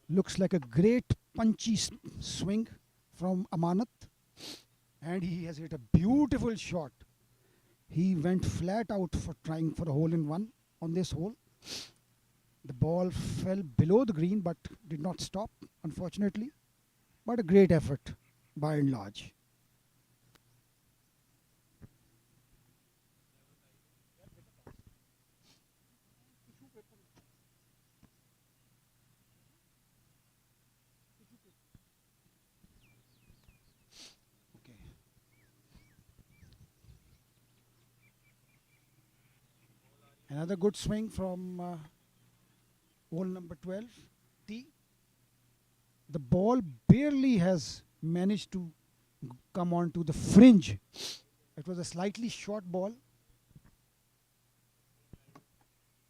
Looks like a great punchy swing from Amanat. And he has hit a beautiful shot. He went flat out for trying for a hole in one on this hole. The ball fell below the green but did not stop, unfortunately. But a great effort by and large. Okay. Another good swing from hole number 12, T. The ball barely has managed to come onto the fringe. It was a slightly short ball.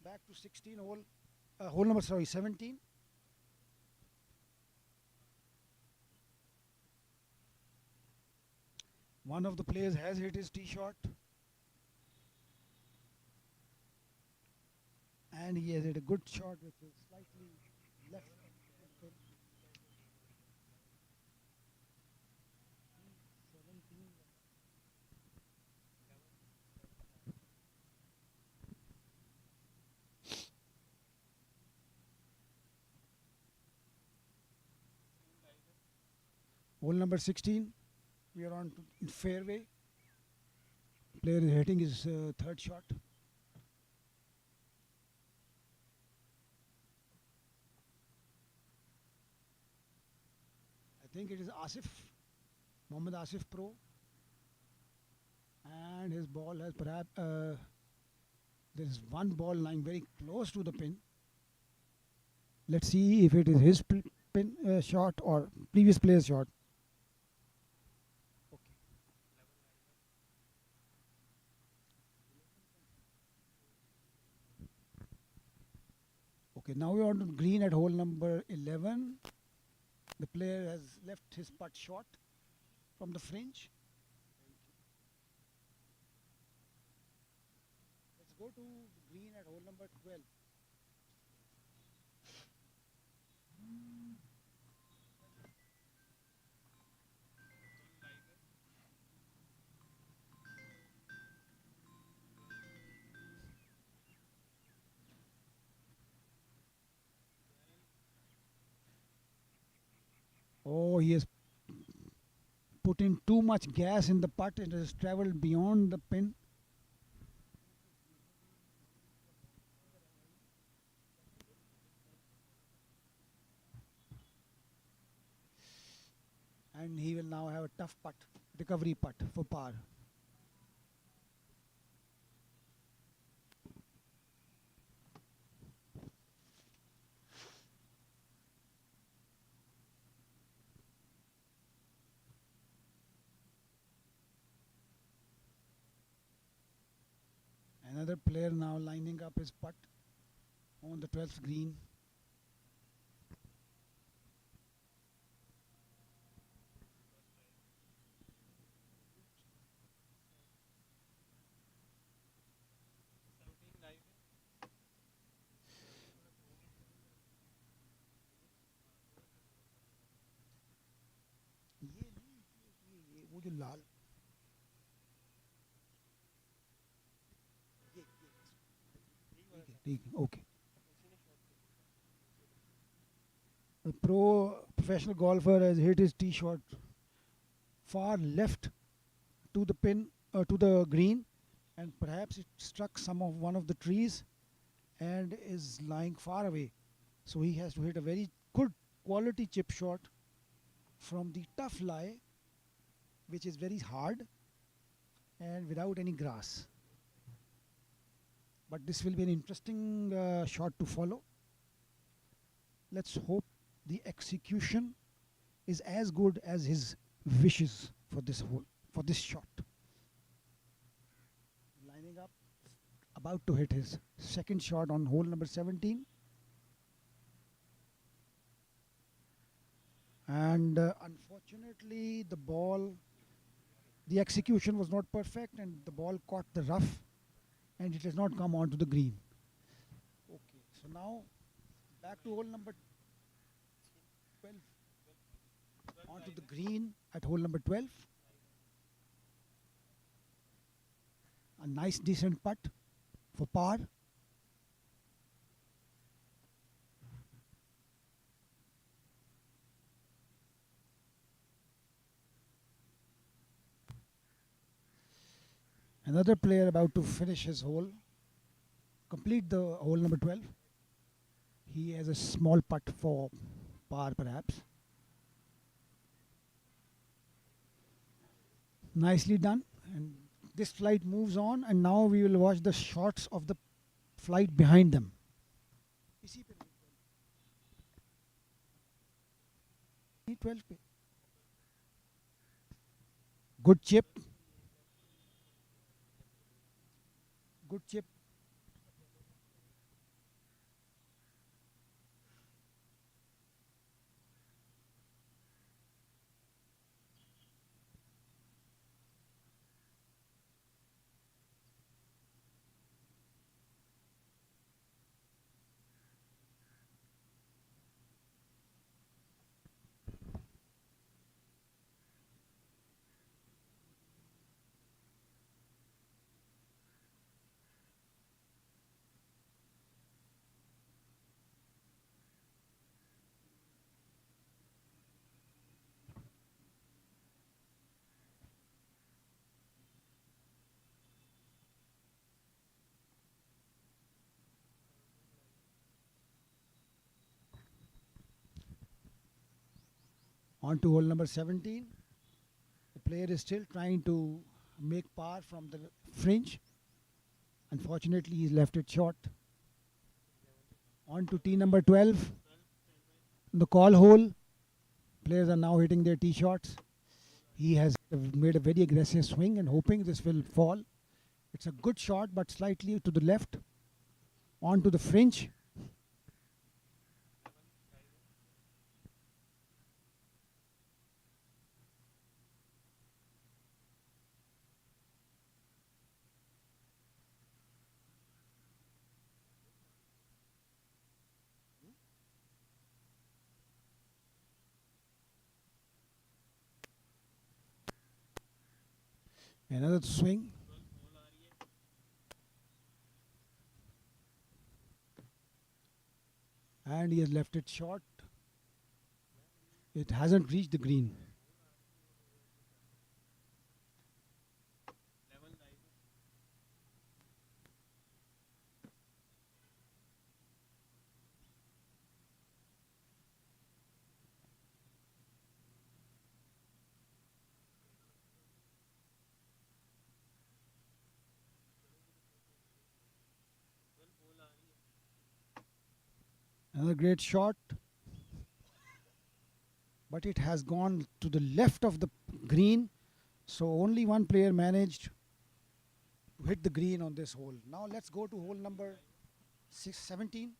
Back to 16 hole number 17. One of the players has hit his tee shot. And he has hit a good shot with a slightly left. Hole number 16, we are on in fairway. Player is hitting his third shot. I think it is Asif, Mohammad Asif Pro. And his ball has perhaps, there is one ball lying very close to the pin. Let's see if it is his pin shot or previous player's shot. Okay, now we are on to green at hole number 11. The player has left his putt short from the fringe. Let's go to green at hole number 12. Oh, he has put in too much gas in the putt. It has traveled beyond the pin. And he will now have a tough putt, recovery putt for par. Another player now lining up his putt on the 12th green. वो जो लाल ठीक है okay. A professional golfer has hit his tee shot far left to the pin to the green, and perhaps it struck one of the trees and is lying far away. So he has to hit a very good quality chip shot from the tough lie, which is very hard and without any grass. But this will be an interesting shot to follow. Let's hope the execution is as good as his wishes for this hole, for this shot. Lining up, about to hit his second shot on hole number 17. And unfortunately, the execution was not perfect and the ball caught the rough and it has not come onto the green. Okay, so now back to hole number 12. Onto the green at hole number 12. A nice decent putt for par. Another player about to finish his hole, complete the hole number 12. He has a small putt for par perhaps. Nicely done. And this flight moves on and now we will watch the shots of the flight behind them. इसी पे 12 पे. Good chip. Good chip. On to hole number 17. The player is still trying to make par from the fringe. Unfortunately, he's left it short. On to tee number 12. The call hole. Players are now hitting their tee shots. He has made a very aggressive swing and hoping this will fall. It's a good shot, but slightly to the left. On to the fringe. Another swing. And he has left it short. It hasn't reached the green. Another great shot. But it has gone to the left of the green. So only one player managed to hit the green on this hole. Now let's go to hole number 17.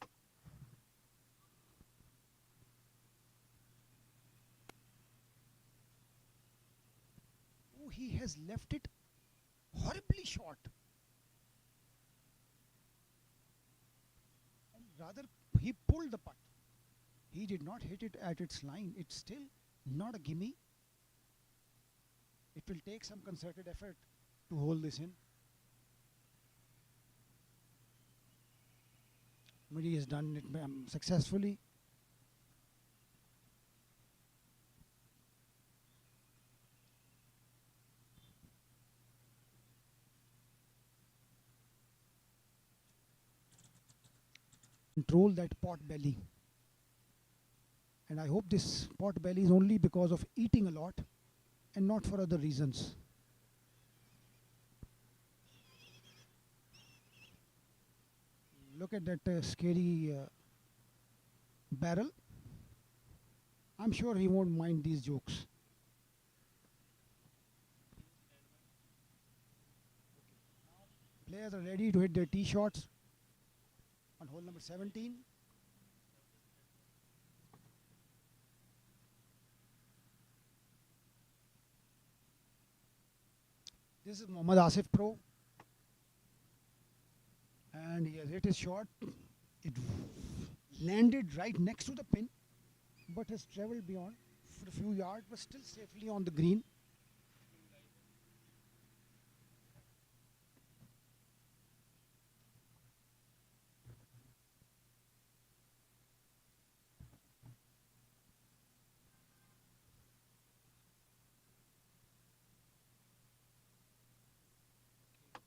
Oh, he has left it horribly short. And rather, he pulled the putt. He did not hit it at its line. It's still not a gimme. It will take some concerted effort to hold this in. But he has done it successfully. control that pot belly. And I hope this pot belly is only because of eating a lot and not for other reasons. Look at that scary barrel. I'm sure he won't mind these jokes. Players are ready to hit their tee shots on hole number 17. This is Mohammad Asif Pro, and he has hit his shot. It landed right next to the pin, but has traveled beyond for a few yards, but still safely on the green.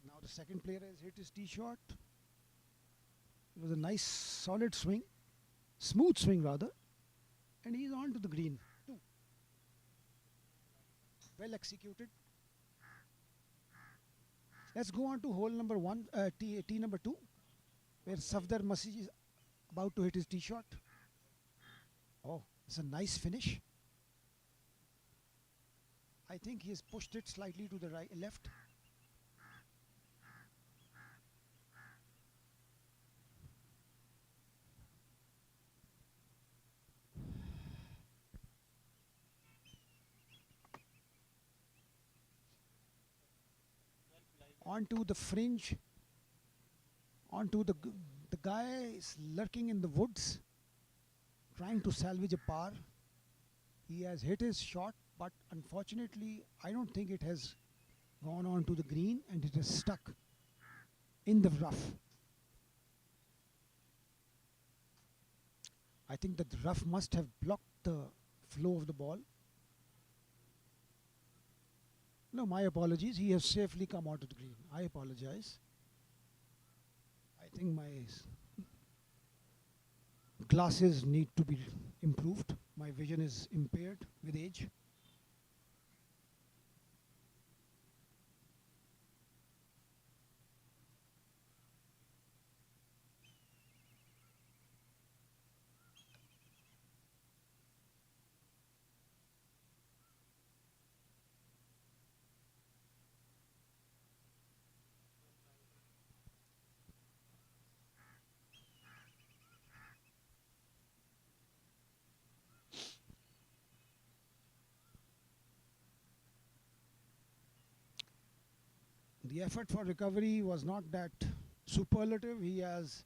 Now the second player has hit his tee shot. It was a nice solid swing, smooth swing rather, and he's on to the green too. Well executed. Let's go on to hole number one, tee number 2, where Safdar Masih is about to hit his tee shot. Oh, it's a nice finish. I think he has pushed it slightly to the left. Onto the fringe, onto the guy is lurking in the woods, trying to salvage a par. He has hit his shot, but unfortunately, I don't think it has gone on to the green, and it is stuck in the rough. I think that the rough must have blocked the flow of the ball. No, my apologies. He has safely come onto the green. I apologize. I think my glasses need to be improved. My vision is impaired with age. The effort for recovery was not that superlative. He has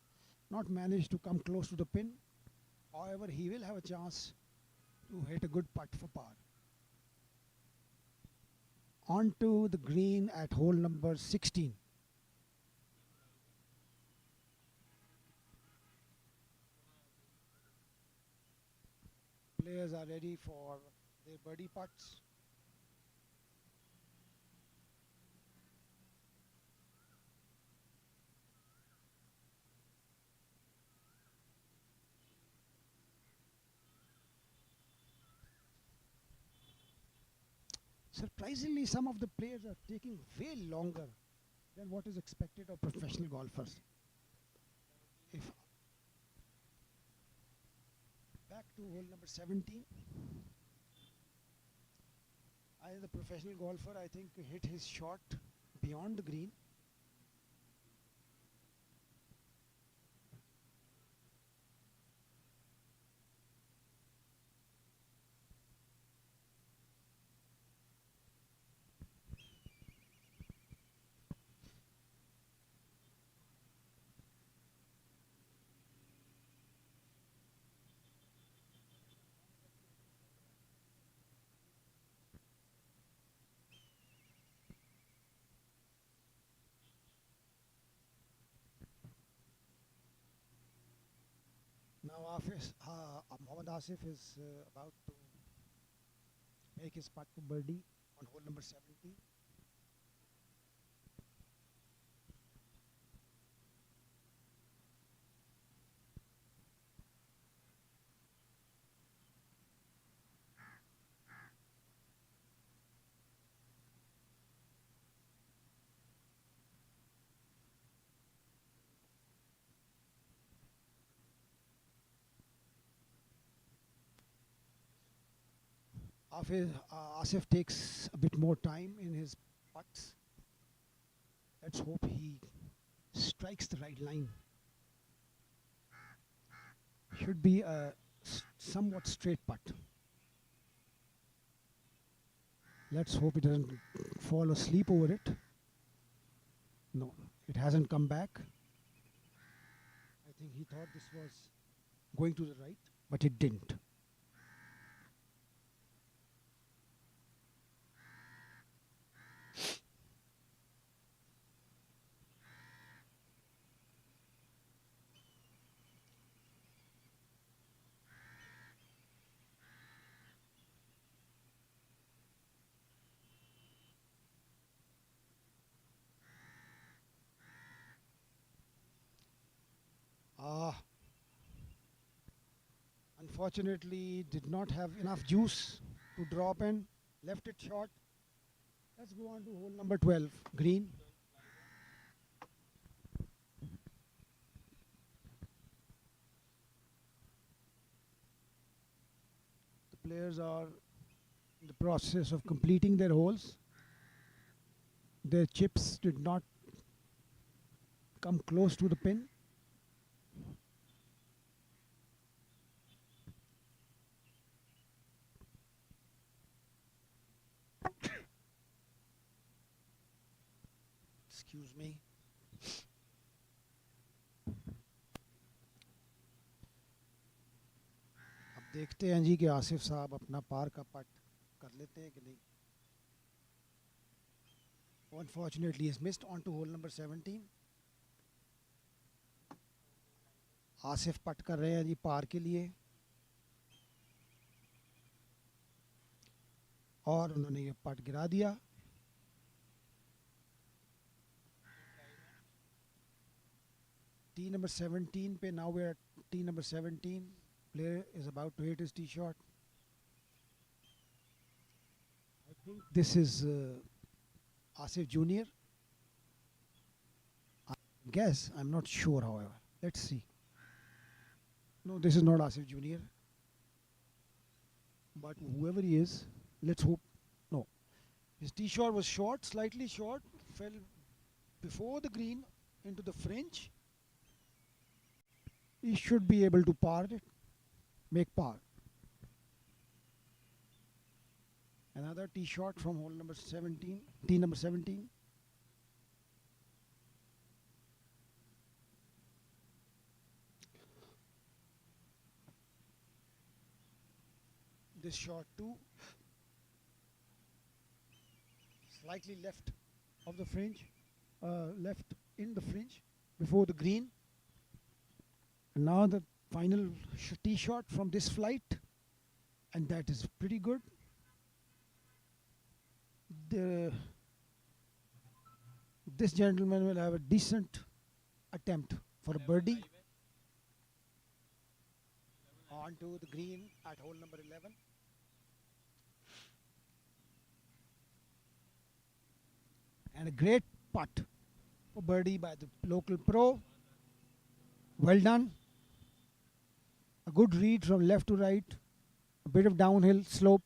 not managed to come close to the pin. However, he will have a chance to hit a good putt for par. Onto the green at hole number 16. Players are ready for their birdie putts. Surprisingly, some of the players are taking way longer than what is expected of professional golfers. If back to hole number 17, the professional golfer, I think, hit his shot beyond the green. Now Mohammad Asif is about to make his putt for birdie on hole number 17. Asif takes a bit more time in his putts. Let's hope he strikes the right line. Should be a somewhat straight putt. Let's hope he doesn't fall asleep over it. No, it hasn't come back. I think he thought this was going to the right, but it didn't. Ah, unfortunately, did not have enough juice to drop in. Left it short. Let's go on to hole number 12, green. The players are in the process of completing their holes. Their chips did not come close to the pin. Excuse me. अब देखते हैं जी कि आसिफ साहब अपना पार का पट कर लेते हैं कि नहीं. Unfortunately, he's missed on to hole number 17. Asif पट कर रहे हैं जी पार के लिए और उन्होंने ये पट गिरा दिया. Tee number 17 पे now we're at tee number 17. Player is about to hit his tee shot. I think this is Asif Junior. I guess, I'm not sure however. Let's see. No, this is not Asif Junior. But whoever he is, let's hope. No. His tee shot was short, slightly short, fell before the green into the fringe. He should be able to par it, make par. Another tee shot from hole number 17, tee number 17. This shot too, slightly left of the fringe, left in the fringe before the green. And now the final tee shot from this flight, and that is pretty good. This gentleman will have a decent attempt for a birdie onto the green at hole number 11. And a great putt for birdie by the local pro. Well done. A good read from left to right. A bit of downhill slope.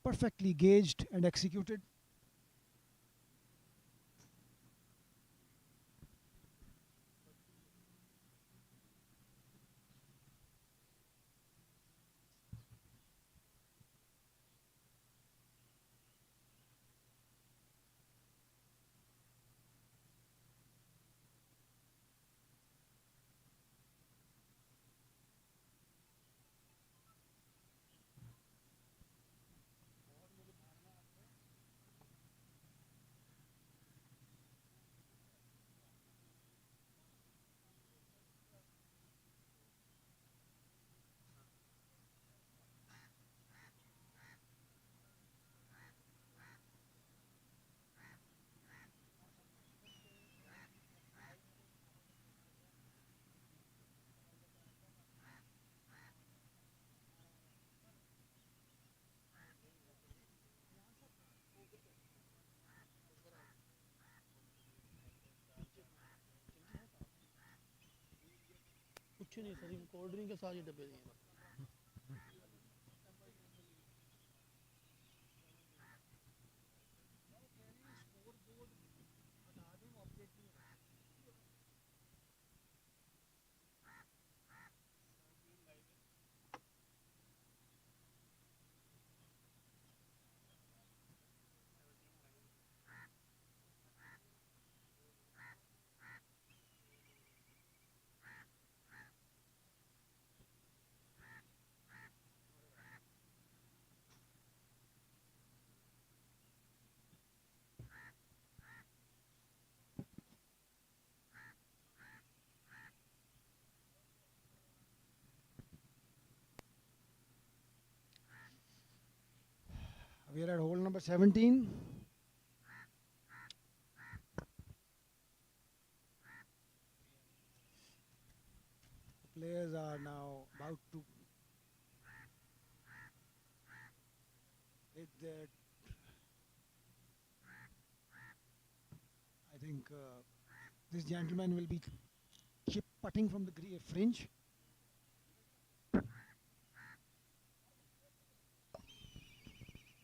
Perfectly gauged and executed. कुछ नहीं sir, cold drink के साथ ही डब्बे दिए. We are at hole number 17. Players are now about to hit their. I think this gentleman will be chip putting from the fringe.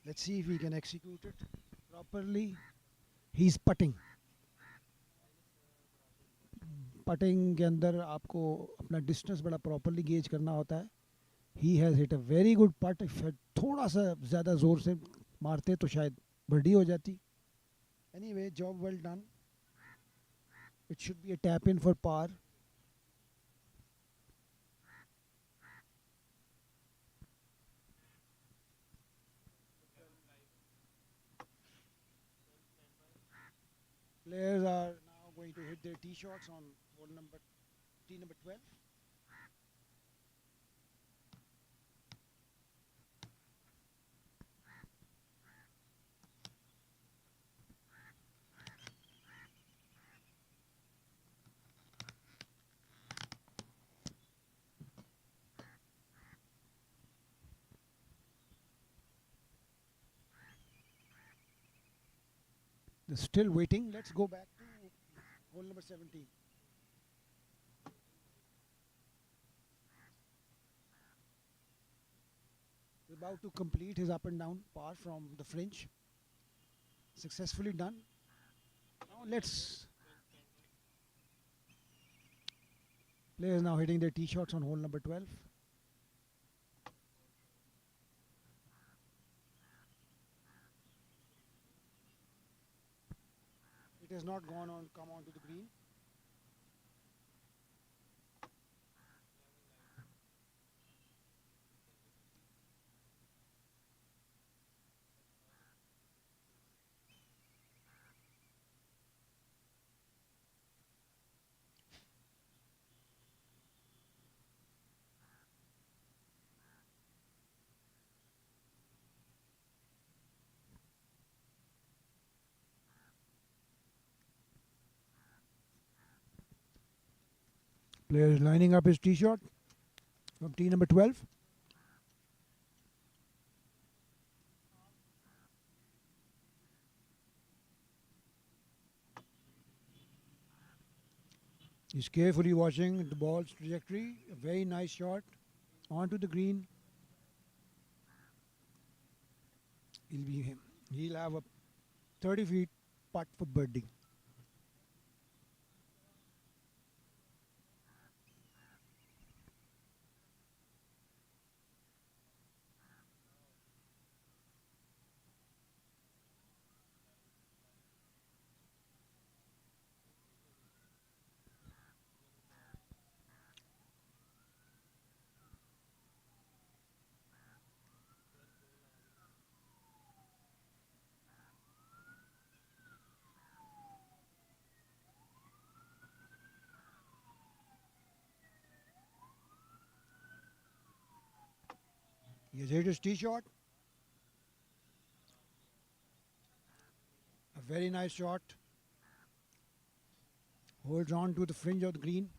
Let's see if he can execute it properly. He's putting. Putting के अंदर आपको अपना distance बड़ा properly gauge करना होता है. He has hit a very good पट. थोड़ा सा ज़्यादा ज़ोर से मारते तो शायद बर्डी हो जाती. Anyway, job well done. It should be a tap in for par. Players are now going to hit their tee shots on tee number 12. They're still waiting. Let's go back to hole number 17. He's about to complete his up and down par from the fringe. Successfully done. Now let's. Players now hitting their tee shots on hole number 12. It has not come on to the green. Player is lining up his tee shot from tee number 12. He's carefully watching the ball's trajectory. A very nice shot onto the green. He'll have a 30 feet putt for birdie. He has hit his tee shot. A very nice shot. Holds on to the fringe of the green.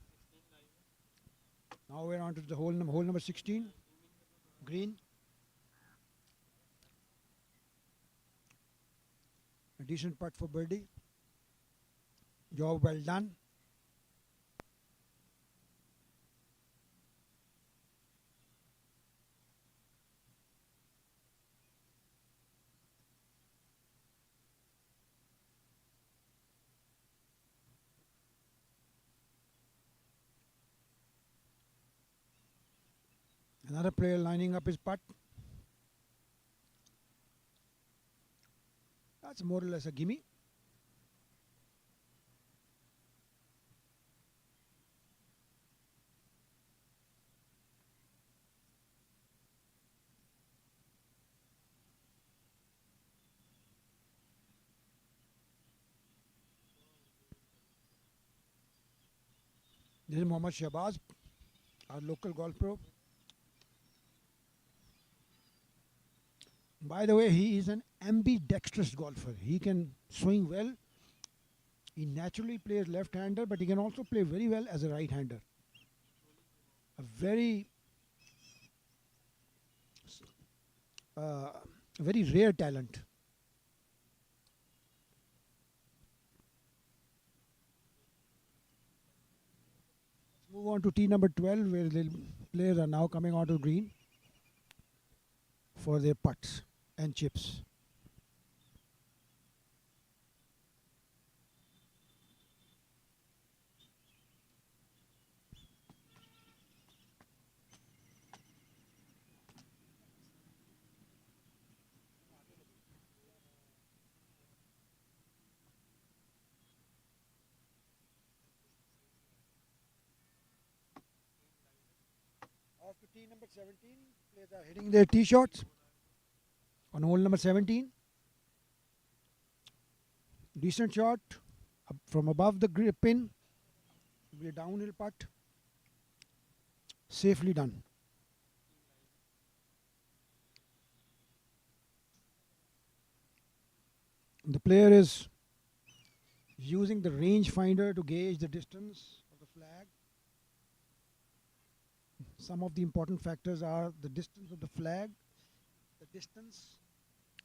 Now we're on to the hole number 16. Green. A decent putt for birdie. Job well done. Another player lining up his putt. That's more or less a gimme. This is Mohammad Shahbaz, our local golf pro. By the way, he is an ambidextrous golfer. He can swing well. He naturally plays left-hander, but he can also play very well as a right-hander. A uh, very rare talent. Move on to tee number 12, where the players are now coming onto green for their putts and chips. Off to tee number 17, players are hitting their tee shots on hole number 17. Decent shot from above the pin. It'll be a downhill putt. Safely done. The player is using the range finder to gauge the distance of the flag. Some of the important factors are the distance of the flag, the distance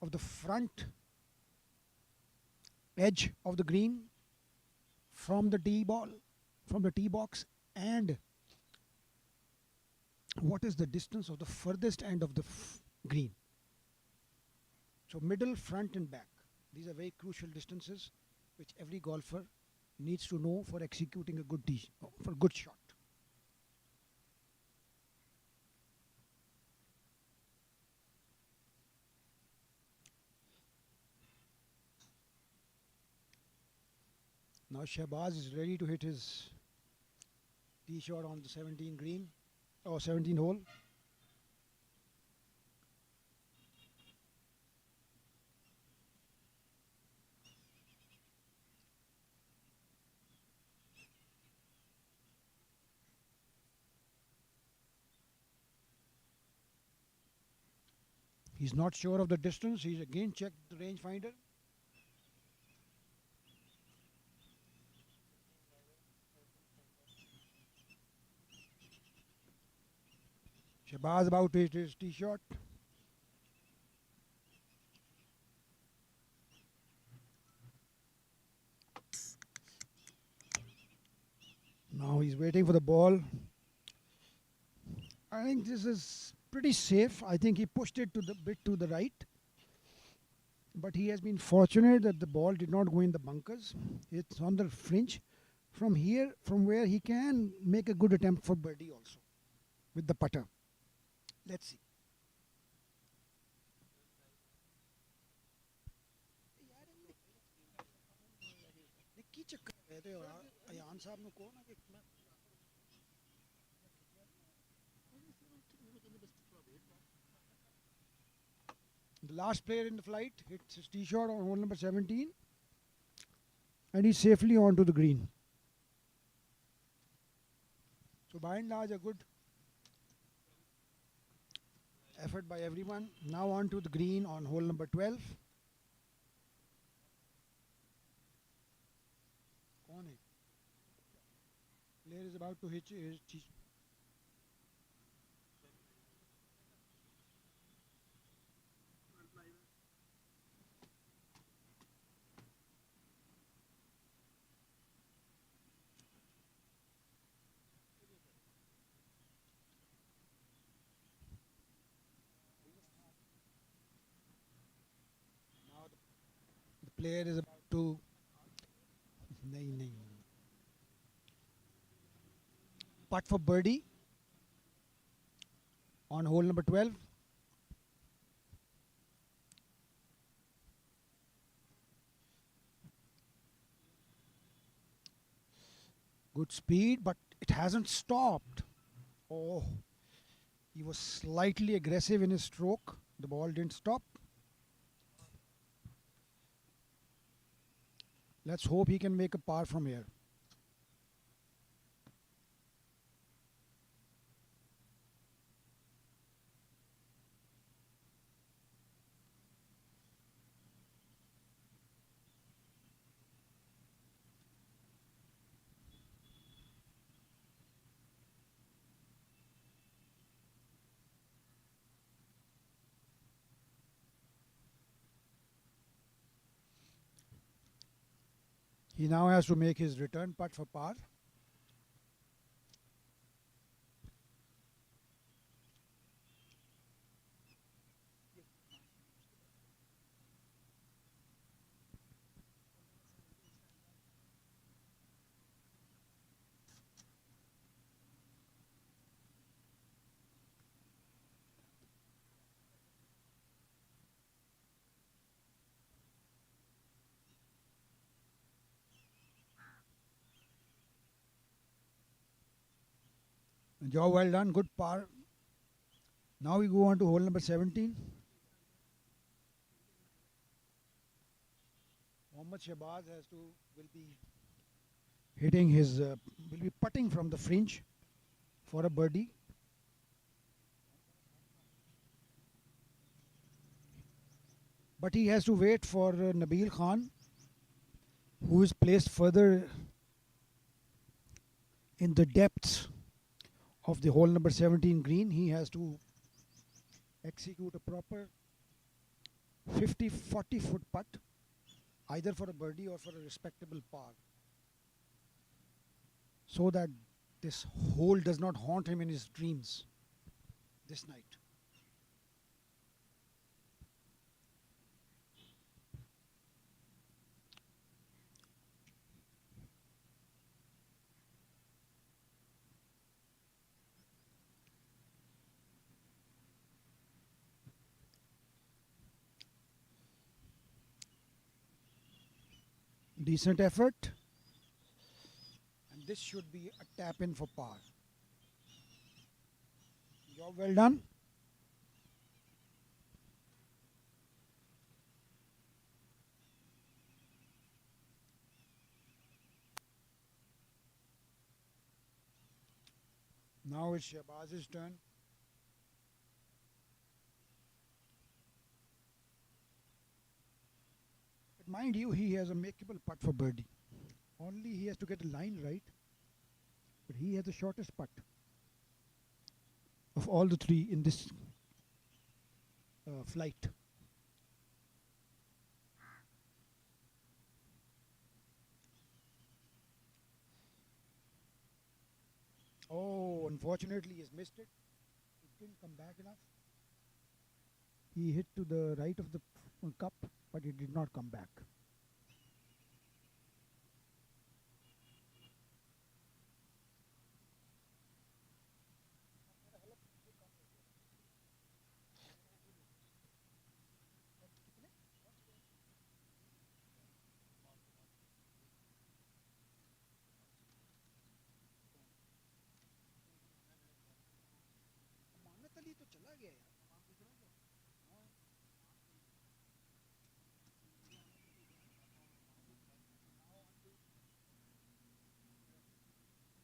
of the front edge of the green from the tee box, and what is the distance of the furthest end of the green. So middle, front and back. These are very crucial distances which every golfer needs to know for executing a good shot. Now Shahbaz is ready to hit his tee shot on the 17 green or 17 hole. He's not sure of the distance. He's again checked the rangefinder. Shahbaz about to hit his tee shot. Now he's waiting for the ball. I think this is pretty safe. I think he pushed it to the bit to the right. But he has been fortunate that the ball did not go in the bunkers. It's on the fringe. From here, from where he can make a good attempt for birdie also with the putter. Let's see. The last player in the flight hits his tee shot on hole number 17 and he's safely onto the green. So by and large a good effort by everyone. Now onto the green on hole number 12. Player is about to hit his tee. Player is about to putt for birdie on hole number 12. Good speed, but it hasn't stopped. Oh, he was slightly aggressive in his stroke. The ball didn't stop. Let's hope he can make a par from here. He now has to make his return putt for par. Job well done, good par. Now we go on to hole number 17. Mohammad Shahbaz will be hitting will be putting from the fringe for a birdie. But he has to wait for Nabil Khan, who is placed further in the depths of the hole number 17 green. He has to execute a proper 40 foot putt, either for a birdie or for a respectable par, so that this hole does not haunt him in his dreams this night. Decent effort, and this should be a tap in for par. Job well done. Now it's Shahbaz's turn. But mind you, he has a makeable putt for birdie. Only he has to get a line right. But he has the shortest putt of all the three in this flight. Oh, unfortunately, he has missed it. It didn't come back enough. He hit to the right of the cup, but it did not come back.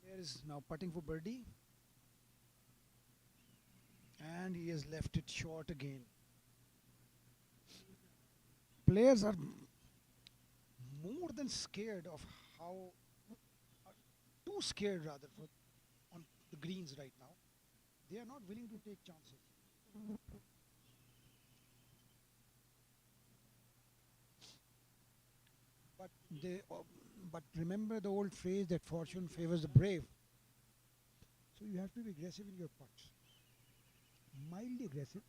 Here is now putting for birdie, and he has left it short again. Players are more than scared of how, too scared rather, on the greens right now. They are not willing to take chances. But but remember the old phrase that fortune favors the brave. So you have to be aggressive in your putts, mildly aggressive,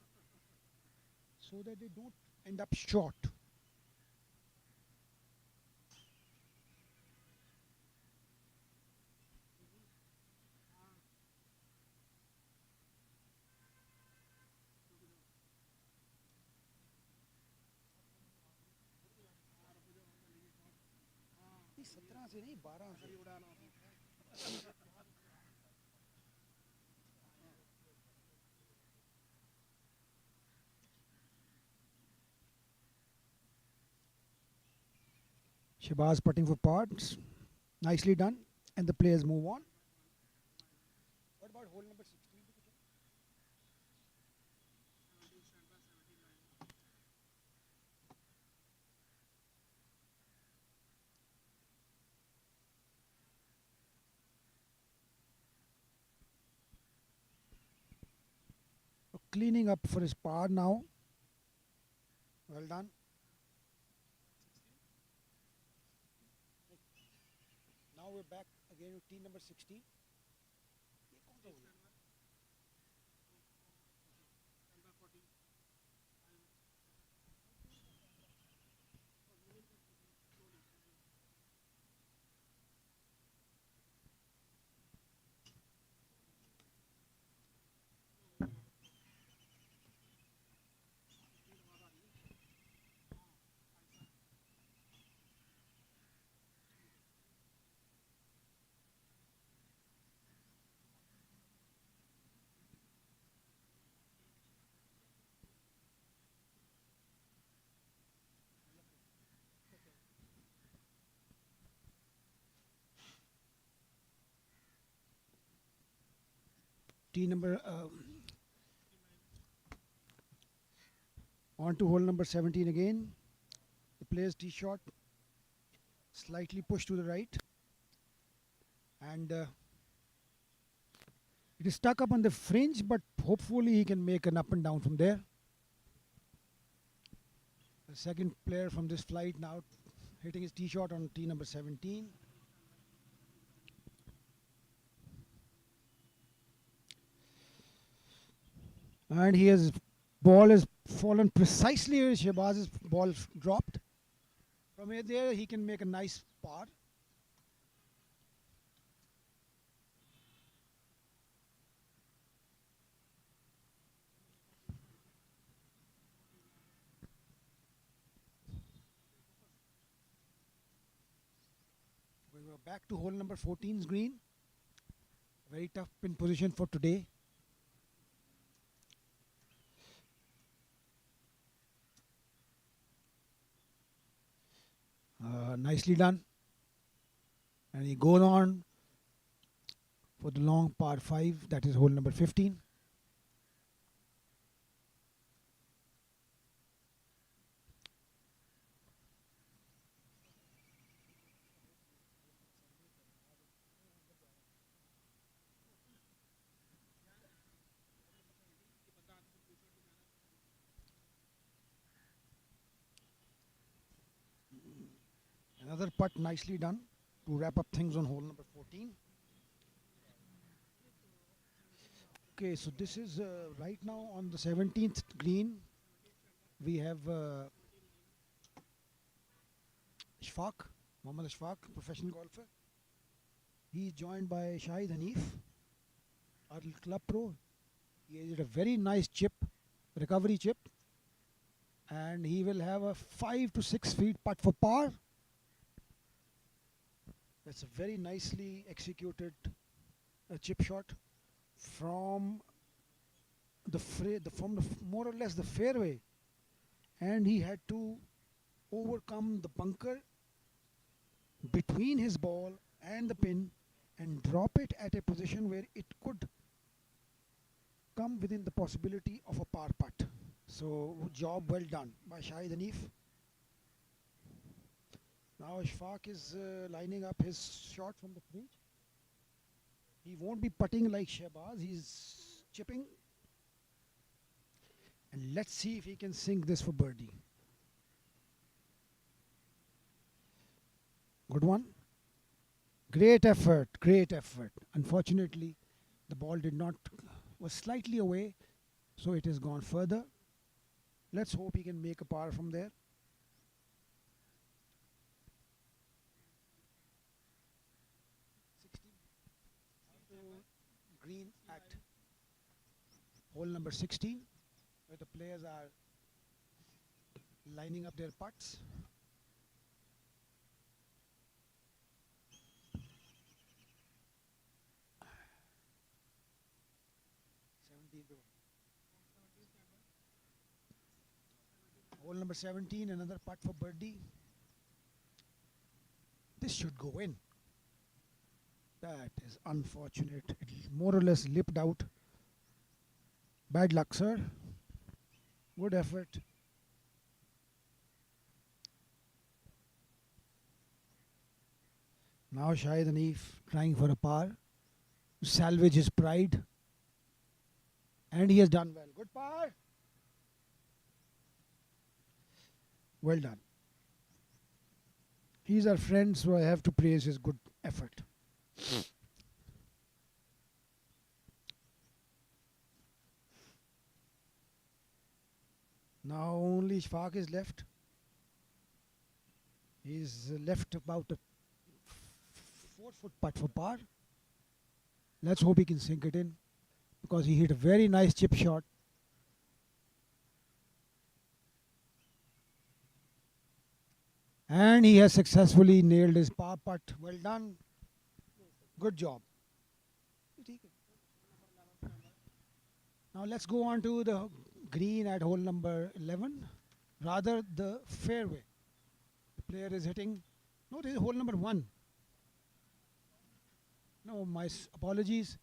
so that they don't end up short. नहीं 17 से नहीं 12 से Shabazz putting for parts. Nicely done. And the players move on. What about hole number 16? Cleaning up for his par now. Well done. Now we're back again with tee number 16. Tee number on to hole number 17 again. The player's tee shot slightly pushed to the right, and it is stuck up on the fringe, but hopefully he can make an up and down from there. The second player from this flight now hitting his tee shot on tee number 17. And his ball has fallen precisely where Shehbaz's ball dropped. From here there he can make a nice par. We were back to hole number 14's green. Very tough pin position for today. Nicely done. And he goes on for the long par 5, that is hole number 15. Another putt nicely done to wrap up things on hole number 14. Okay, so this is right now on the 17th green. We have Ishfaq, Mohammad Ishfaq, professional golfer. He is joined by Shahid Hanif, our club pro. He did a very nice chip, recovery chip, and he will have a 5 to 6 feet putt for par. That's a very nicely executed chip shot from more or less the fairway, and he had to overcome the bunker between his ball and the pin and drop it at a position where it could come within the possibility of a par putt. So job well done by Shahid Hanif. Now Ishfaq is lining up his shot from the fringe. He won't be putting like Shehbaz, he's chipping. And let's see if he can sink this for birdie. Good one. Great effort, great effort. Unfortunately, the ball was slightly away, so it has gone further. Let's hope he can make a par from there. Green at hole number 16, where the players are lining up their putts. Hole number 17, another putt for birdie. This should go in. That is unfortunate. It more or less lipped out. Bad luck, sir. Good effort. Now Shahid Hanif trying for a par to salvage his pride. And he has done well. Good par. Well done. He's our friend, so I have to praise his good effort. Now only Ishfaq is left. He's left about a 4-foot putt for par. Let's hope he can sink it in, because he hit a very nice chip shot. And he has successfully nailed his par putt. Well done. Good job. Now let's go on to the green at hole number 11. Rather, the fairway. The player is hitting. No, this is hole number 1. No, my apologies.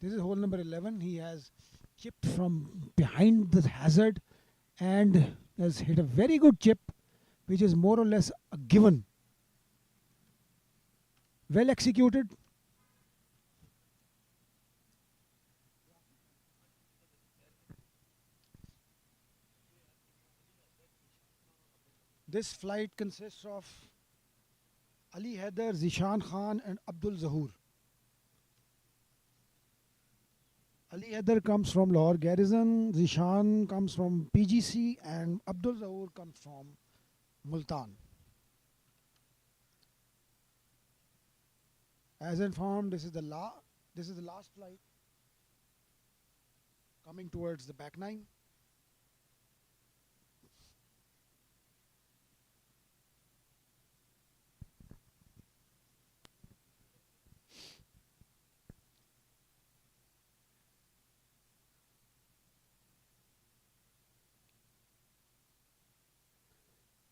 This is hole number 11. He has chipped from behind the hazard and has hit a very good chip, which is more or less a given. Well executed. This flight consists of Ali Haider, Zishan Khan and Abdul Zahur. Ali Haider comes from Lahore Garrison, Zishan comes from PGC and Abdul Zahur comes from Multan. As informed, this is the last flight coming towards the back nine.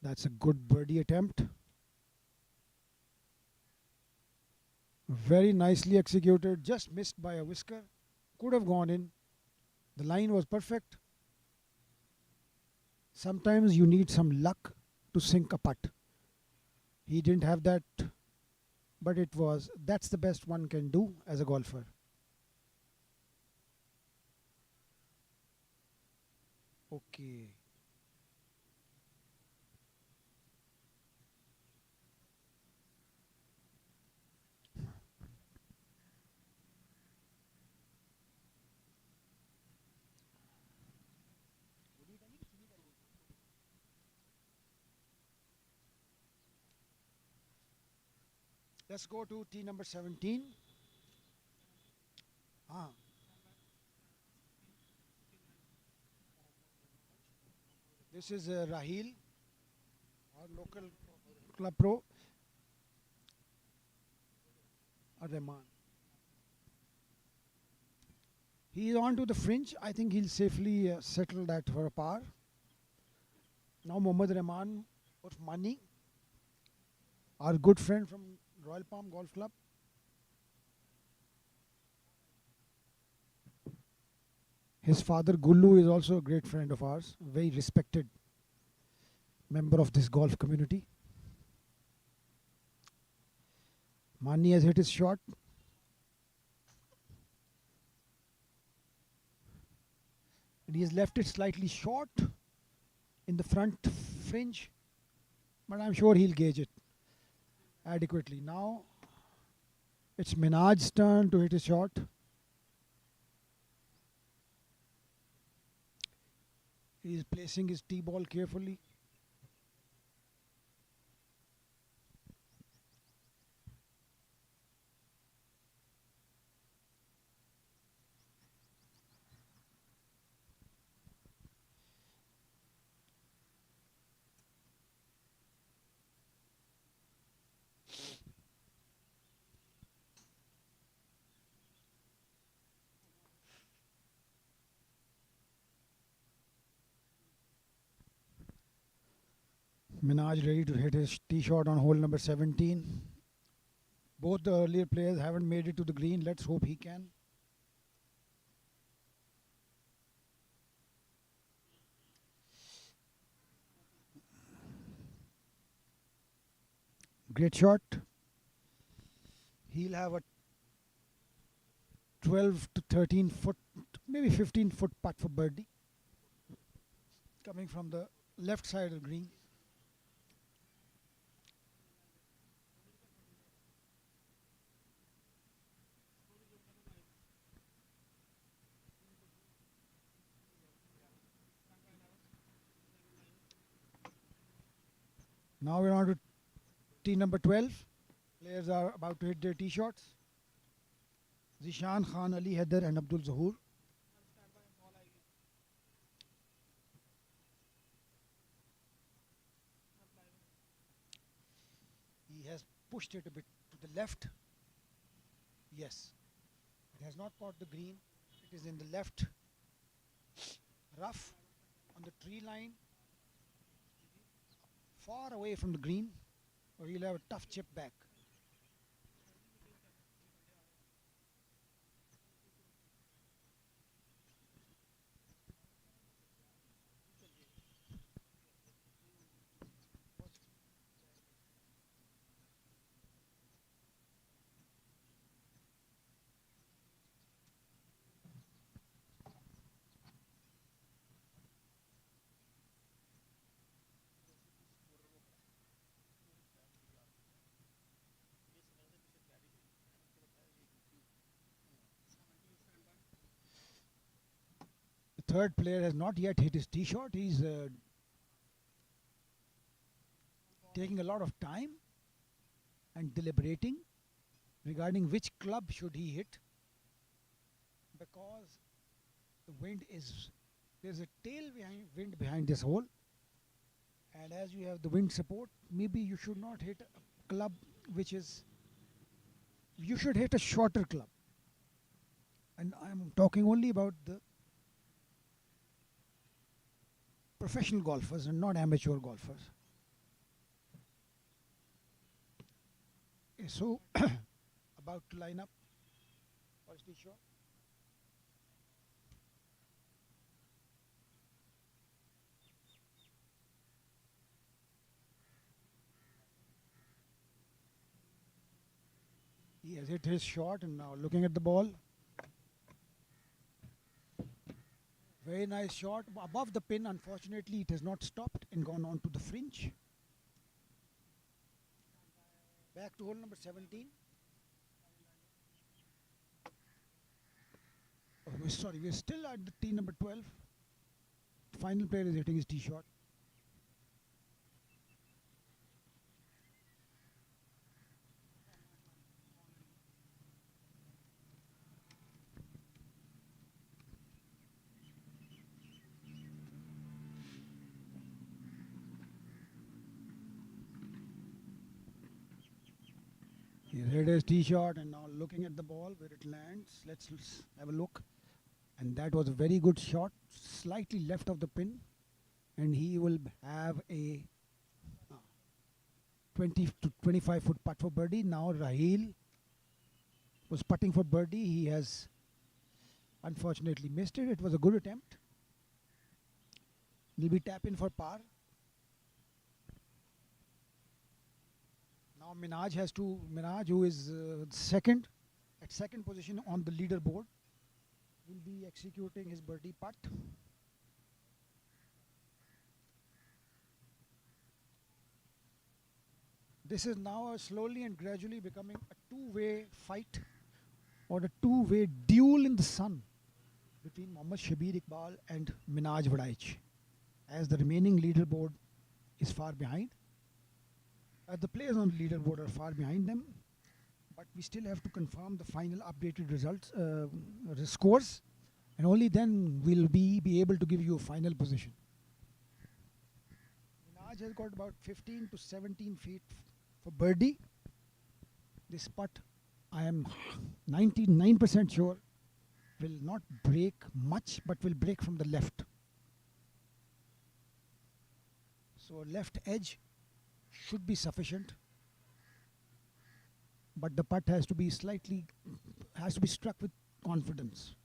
That's a good birdie attempt. Very nicely executed, just missed by a whisker. Could have gone in. The line was perfect. Sometimes you need some luck to sink a putt. He didn't have that, but that's the best one can do as a golfer. Okay. Let's go to tee number 17. This is Rahil, our local club pro. Rahman. He is on to the fringe. I think he'll safely settle that for a par. Now Mohammad Rahman of Mani, our good friend from Royal Palm Golf Club. His father Gullu is also a great friend of ours, a very respected member of this golf community. Mani has hit his shot. And he has left it slightly short in the front fringe, but I'm sure he'll gauge it adequately. Now it's Minaj's turn to hit a shot. He is placing his tee ball carefully. Minaj ready to hit his tee shot on hole number 17. Both the earlier players haven't made it to the green. Let's hope he can. Great shot. He'll have a 12 to 13 foot, maybe 15 foot putt for birdie. Coming from the left side of the green. . Now we're on to tee number 12. Players are about to hit their tee shots. Zishan, Khan, Ali, Haider and Abdul Zahur. He has pushed it a bit to the left. Yes. It has not caught the green. It is in the left rough on the tree line, far away from the green, or he'll have a tough chip back. The third player has not yet hit his tee shot. He's taking a lot of time and deliberating regarding which club should he hit, because the wind is, there's a wind behind this hole, and as you have the wind support, maybe you should not hit a club which is, you should hit a shorter club, and I'm talking only about the professional golfers and not amateur golfers. So about to line up for his tee shot. He has hit his shot and now looking at the ball. Very nice shot above the pin. Unfortunately, it has not stopped and gone on to the fringe. Back to hole number 17. Oh, sorry, we're still at the tee number 12. The final player is hitting his tee shot. He hit his tee shot and now looking at the ball where it lands. Let's have a look. And that was a very good shot, slightly left of the pin. And he will have a 20 to 25 foot putt for birdie. Now Raheel was putting for birdie. He has unfortunately missed it. It was a good attempt. He'll be tapping for par. Now Minaj, who is second position on the leaderboard, will be executing his birdie putt. This is now slowly and gradually becoming a two-way fight or a two-way duel in the sun between Mohammad Shabir Iqbal and Minaj Vadaich, as the remaining leaderboard is far behind. The players on the leaderboard are far behind them, but we still have to confirm the final updated results, the scores, and only then will we be able to give you a final position. Minaj has got about 15 to 17 feet for birdie. This putt, I am 99% sure, will not break much, but will break from the left. So left edge should be sufficient, but the putt has to be struck with confidence.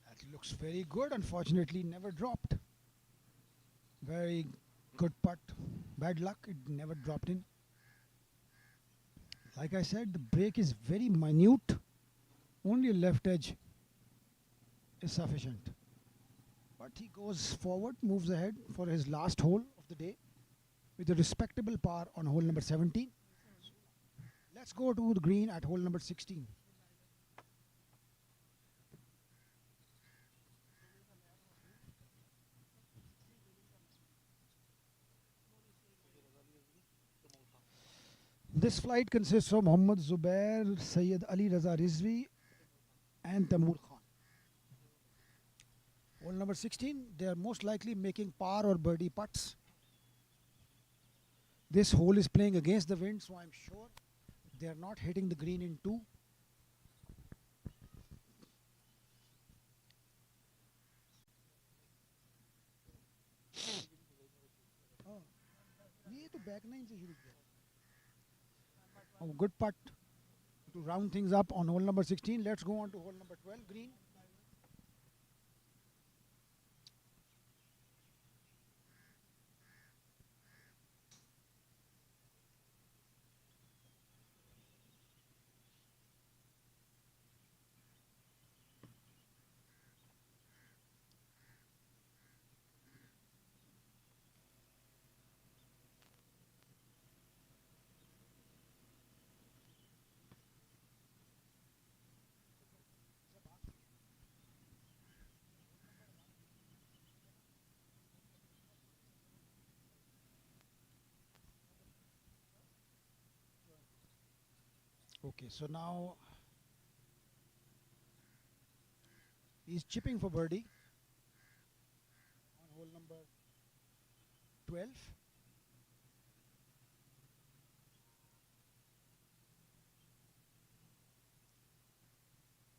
That looks very good. Unfortunately, never dropped. Very good putt. Bad luck, it never dropped in. Like I said, the break is very minute. Only a left edge is sufficient. But he goes forward, moves ahead for his last hole of the day with a respectable par on hole number 17. Let's go to the green at hole number 16. This flight consists of Mohammad Zubair, Sayyid Ali Raza Rizvi, and Taimur Khan. Hole number 16, they are most likely making par or birdie putts. This hole is playing against the wind, so I'm sure they are not hitting the green in two. ये तो back nine से शुरू किया. A good putt to round things up on hole number 16. Let's go on to hole number 12, green. Okay, so now he's chipping for birdie on hole number 12.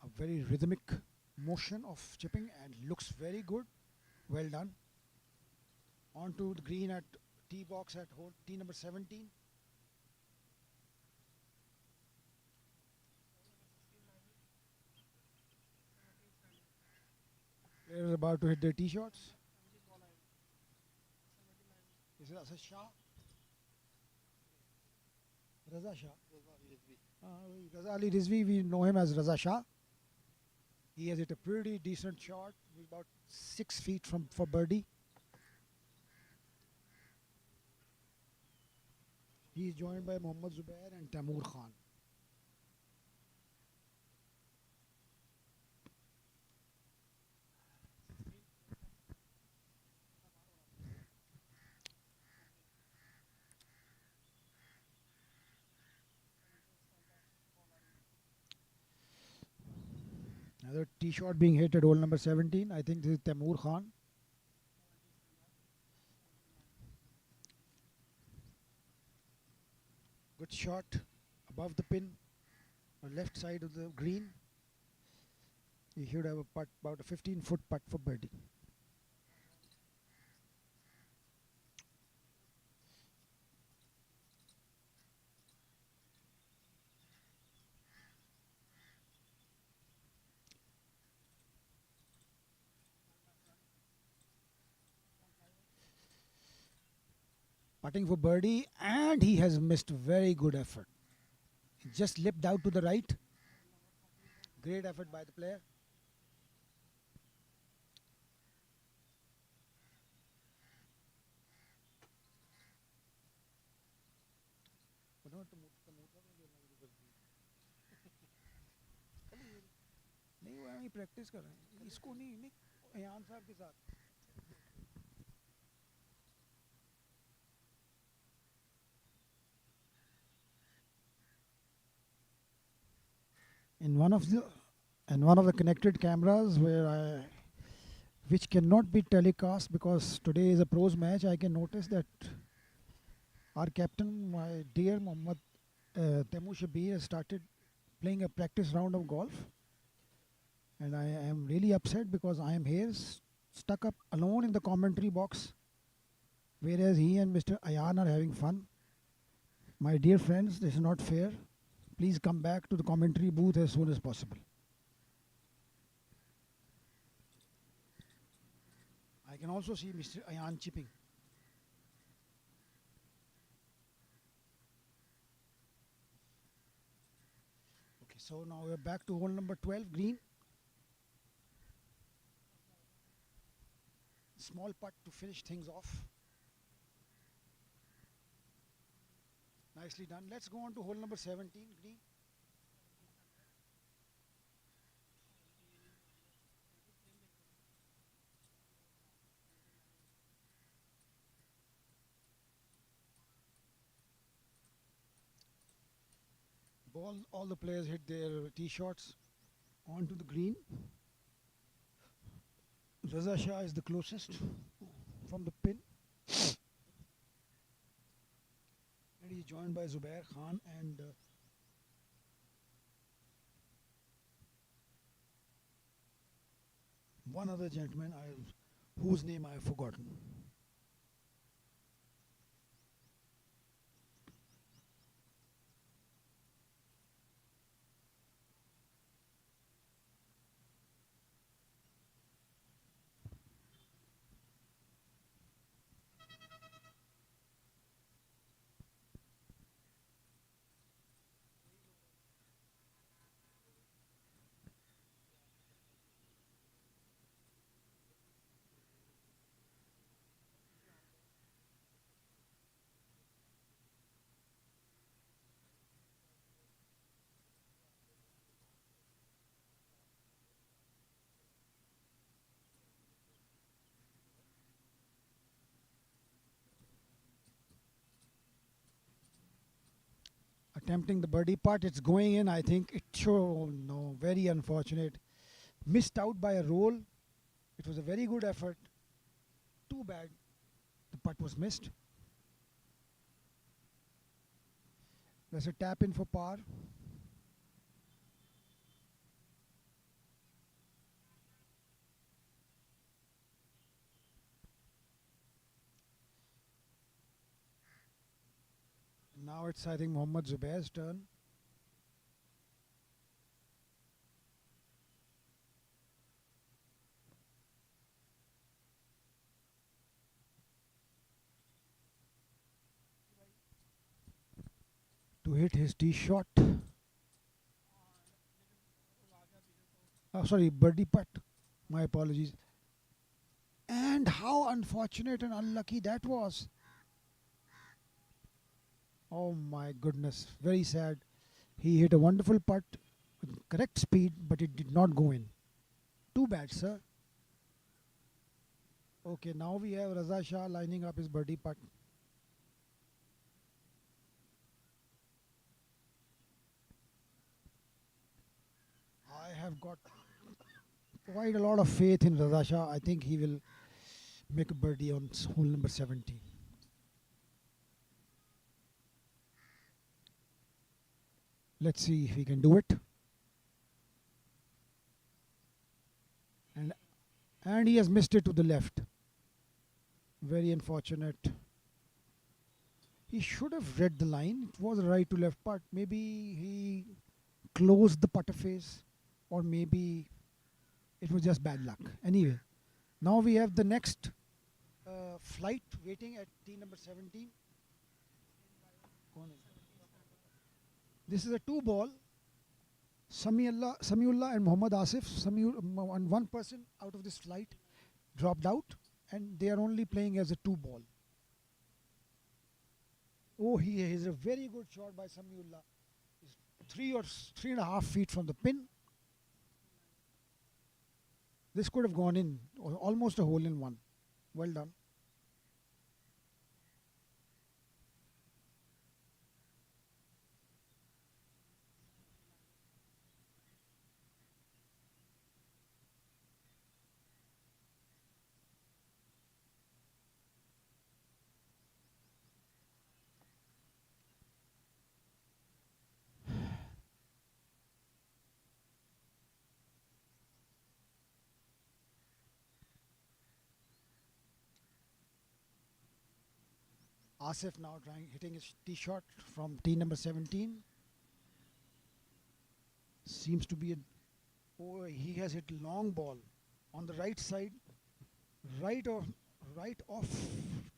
A very rhythmic motion of chipping and looks very good. Well done. On to the green at tee box at hole tee number 17. Players are about to hit their tee shots. Is it Asad Shah? Raza Shah. Raza Ali Rizvi, we know him as Raza Shah. He has hit a pretty decent shot, about 6 feet from for birdie. He is joined by Mohammad Zubair and Taimur Khan. Another tee shot being hit at hole number 17. I think this is Taimur Khan. Good shot above the pin on left side of the green. He should have a putt, about a 15-foot putt for birdie. Putting for birdie, and he has missed very good effort. He just lipped out to the right. Great effort by the player. नहीं वो हम practice कर रहे हैं इसको नहीं नहीं यान साहब के साथ. In one of the connected cameras which cannot be telecast because today is a pros match, I can notice that our captain, my dear Mohammad Taimur Shabir, has started playing a practice round of golf, and I am really upset because I am here stuck up alone in the commentary box, whereas he and Mr. Ayan are having fun. My dear friends, this is not fair. Please come back to the commentary booth as soon as possible. I can also see Mr. Ayan chipping. Okay, so now we're back to hole number 12, green. small putt to finish things off. Nicely done. Let's go on to hole number 17, green. All the players hit their tee shots onto the green. Raza Shah is the closest from the pin. And he's joined by Zubair Khan and one other gentleman whose name I have forgotten. Attempting the birdie putt, it's going in. I think it should. Oh no, very unfortunate. Missed out by a roll. It was a very good effort. Too bad the putt was missed. There's a tap in for par. Now it's, I think, Mohammad Zubair's turn. To hit his tee shot. Oh, sorry, birdie putt. My apologies. And how unfortunate and unlucky that was. Oh my goodness, very sad. He hit a wonderful putt with correct speed, but it did not go in. Too bad, sir. Okay, now we have Raza Shah lining up his birdie putt. I have got quite a lot of faith in Raza Shah. I think he will make a birdie on hole number 17. Let's see if he can do it. And he has missed it to the left. Very unfortunate. He should have read the line. It was a right to left putt. Maybe he closed the putter face, or maybe it was just bad luck. Anyway, now we have the next flight waiting at tee number 17. This is a 2-ball. Samiullah and Muhammad Asif, and one person out of this flight dropped out, and they are only playing as a 2-ball. Oh, he is a very good shot by Samiullah. He's 3.5 feet from the pin. This could have gone in, almost a hole in one. Well done. Asif now hitting his tee shot from tee number 17. Seems to be he has hit long ball on the right side, right off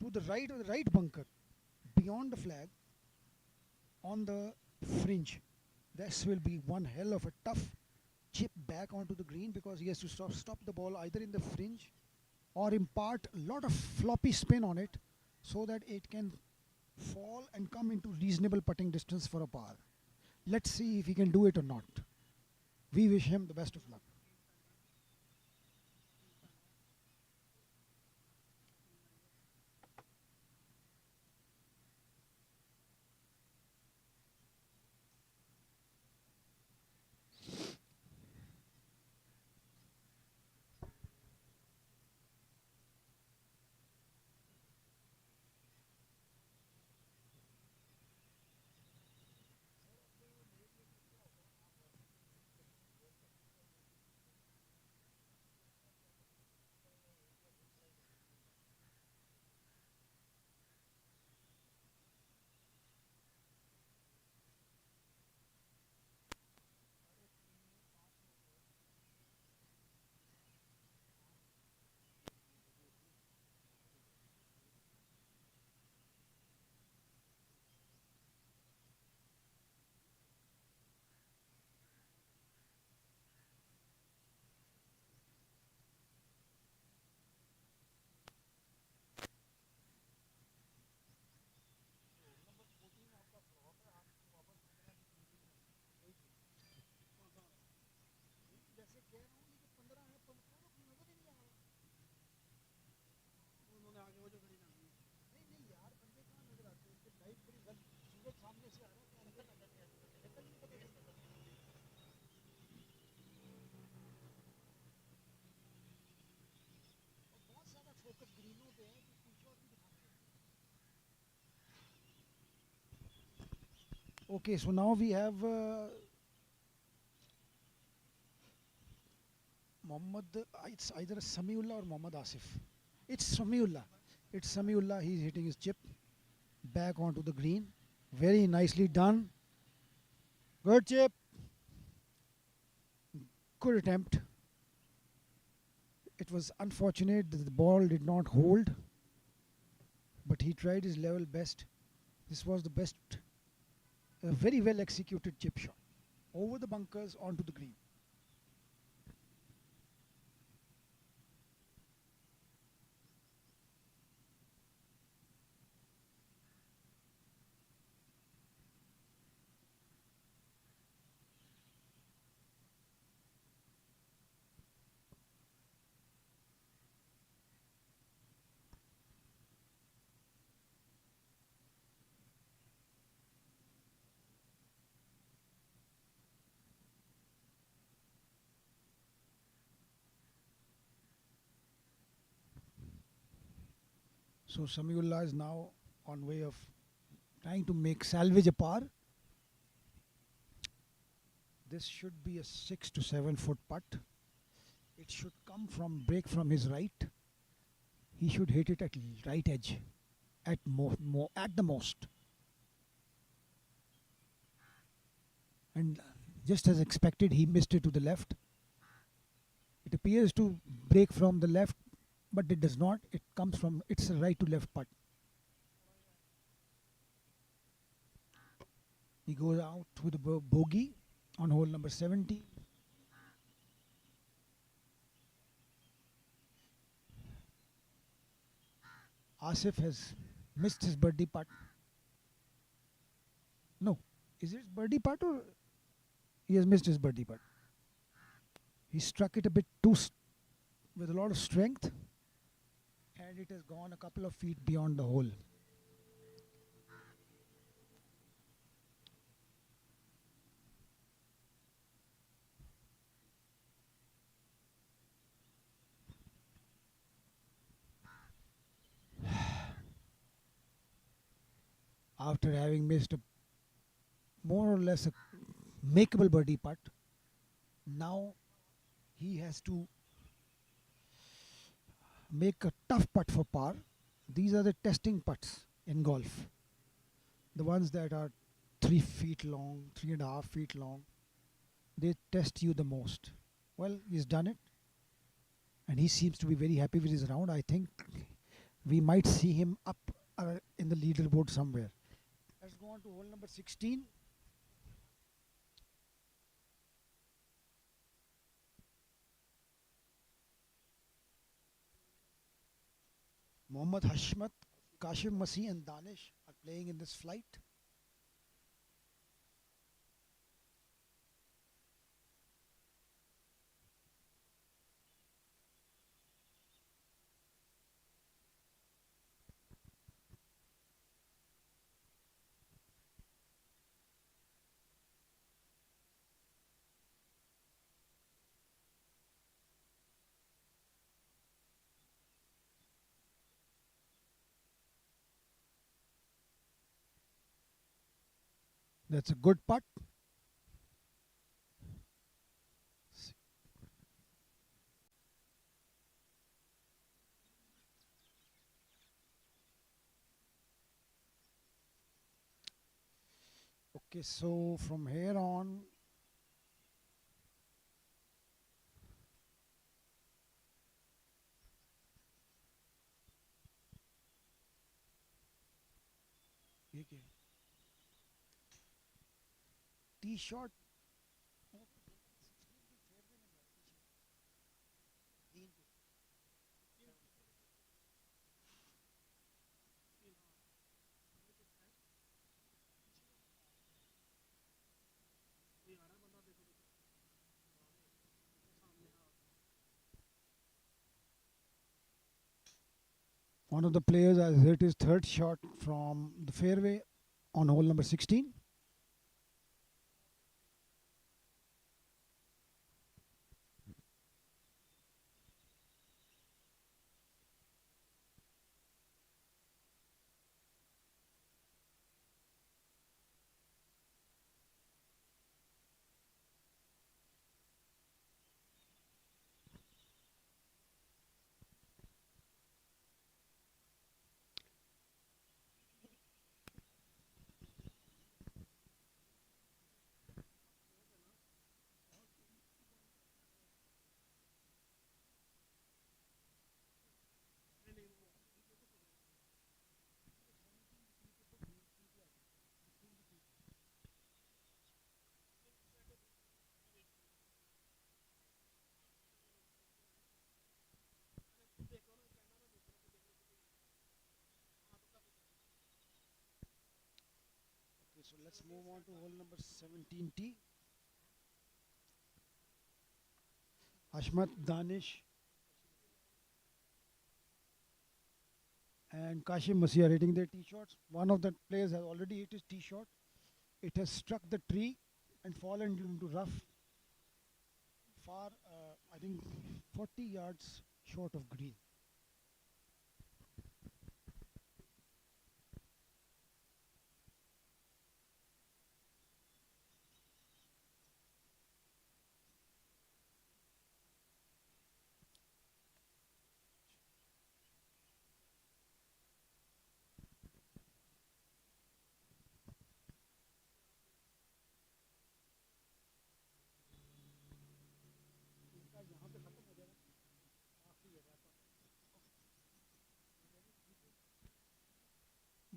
to the right of the right bunker, beyond the flag, on the fringe. This will be one hell of a tough chip back onto the green, because he has to stop the ball either in the fringe or impart a lot of floppy spin on it so that it can fall and come into reasonable putting distance for a par. Let's see if he can do it or not. We wish him the best of luck. Okay, so now we have Mohammad. It's either Samiullah or Mohammad Asif. It's Samiullah. It's Samiullah. He's hitting his chip back onto the green. Very nicely done. Good chip. Good attempt. It was unfortunate that the ball did not hold, but he tried his level best. This was the best, a very well executed chip shot over the bunkers onto the green. So Samiullah is now on way of trying to make salvage a par. This should be a 6 to 7 foot putt. It should come from break from his right. He should hit it at right edge at at the most. And just as expected, he missed it to the left. It appears to break from the left, but it does not. It comes from, it's a right to left putt. He goes out with a bogey on hole number 70. Asif has missed his birdie putt. No, is it birdie putt or he has missed his birdie putt? He struck it a bit with a lot of strength, and it has gone a couple of feet beyond the hole. After having missed a more or less a makeable birdie putt, now he has to make a tough putt for par. These are the testing putts in golf. The ones that are 3 feet long, 3.5 feet long. They test you the most. Well, he's done it. And he seems to be very happy with his round. I think we might see him up in the leaderboard somewhere. Let's go on to hole number 16. Mohammad Hashmat, Kashif Masih, and Danish are playing in this flight. That's a good putt. Okay, so from here on, tee shot. One of the players has hit his third shot from the fairway on hole number 16. Okay, so let's move on to hole number 17T. Ashmat, Danish, and Kashim Masih are hitting their tee shots. One of the players has already hit his tee shot. It has struck the tree and fallen into rough, far, I think 40 yards short of green.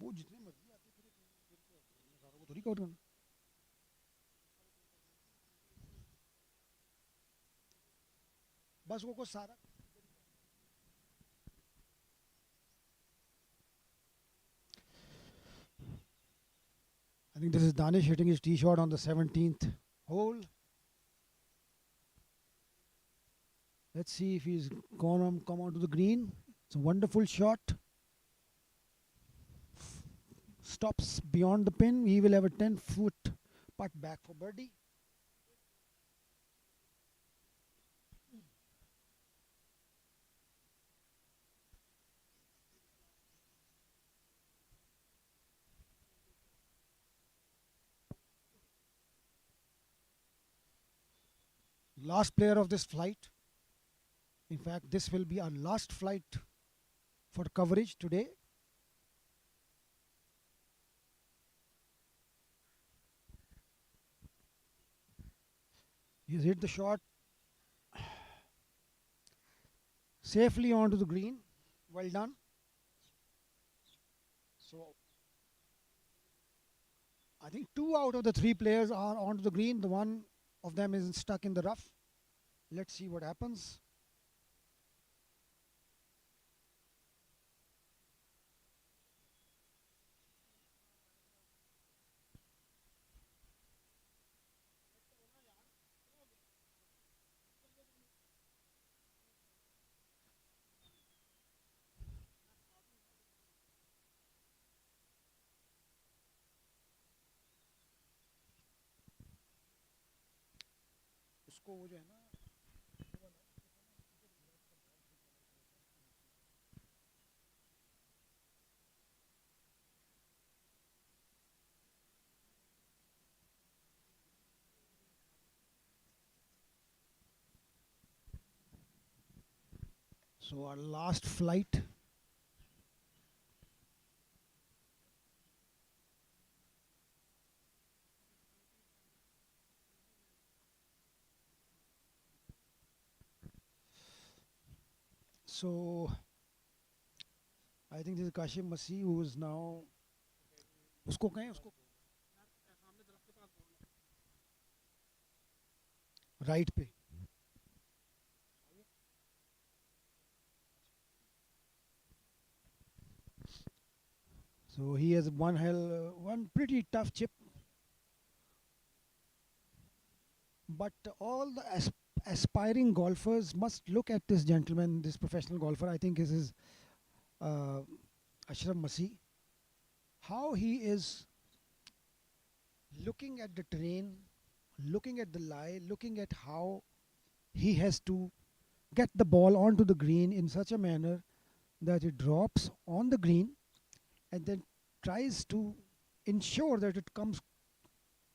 वो जितने मर्जी आते फिर सारों को थोड़ी cover करना बस वो सारा I think this is Danish hitting his tee shot on the 17th hole. Let's see if he's gonna come onto the green. It's a wonderful shot. Stops beyond the pin. He will have a 10-foot putt back for birdie. Last player of this flight. In fact, this will be our last flight for coverage today. He's hit the shot safely onto the green. Well done. So I think 2 out of the 3 players are onto the green. The one of them is stuck in the rough. Let's see what happens. So our last flight. So I think this is Kashif Masih who is now. उसको कहें उसको right पे. So he has one pretty tough chip, but all the aspiring golfers must look at this gentleman, this professional golfer. I think this is uh, Ashraf Masih. How he is looking at the terrain, looking at the lie, looking at how he has to get the ball onto the green in such a manner that it drops on the green and then tries to ensure that it comes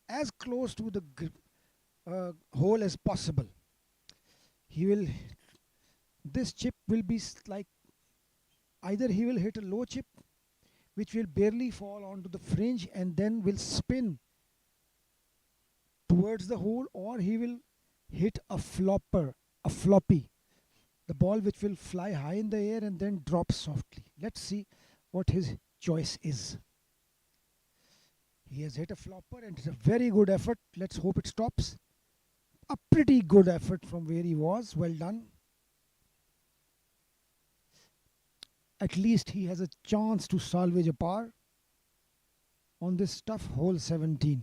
as close to the hole as possible. This chip will be like either he will hit a low chip which will barely fall onto the fringe and then will spin towards the hole, or he will hit a floppy, the ball which will fly high in the air and then drop softly. Let's see what his choice is. He has hit a flopper and it's a very good effort. Let's hope it stops. A pretty good effort from where he was. Well done. At least he has a chance to salvage a par on this tough hole 17.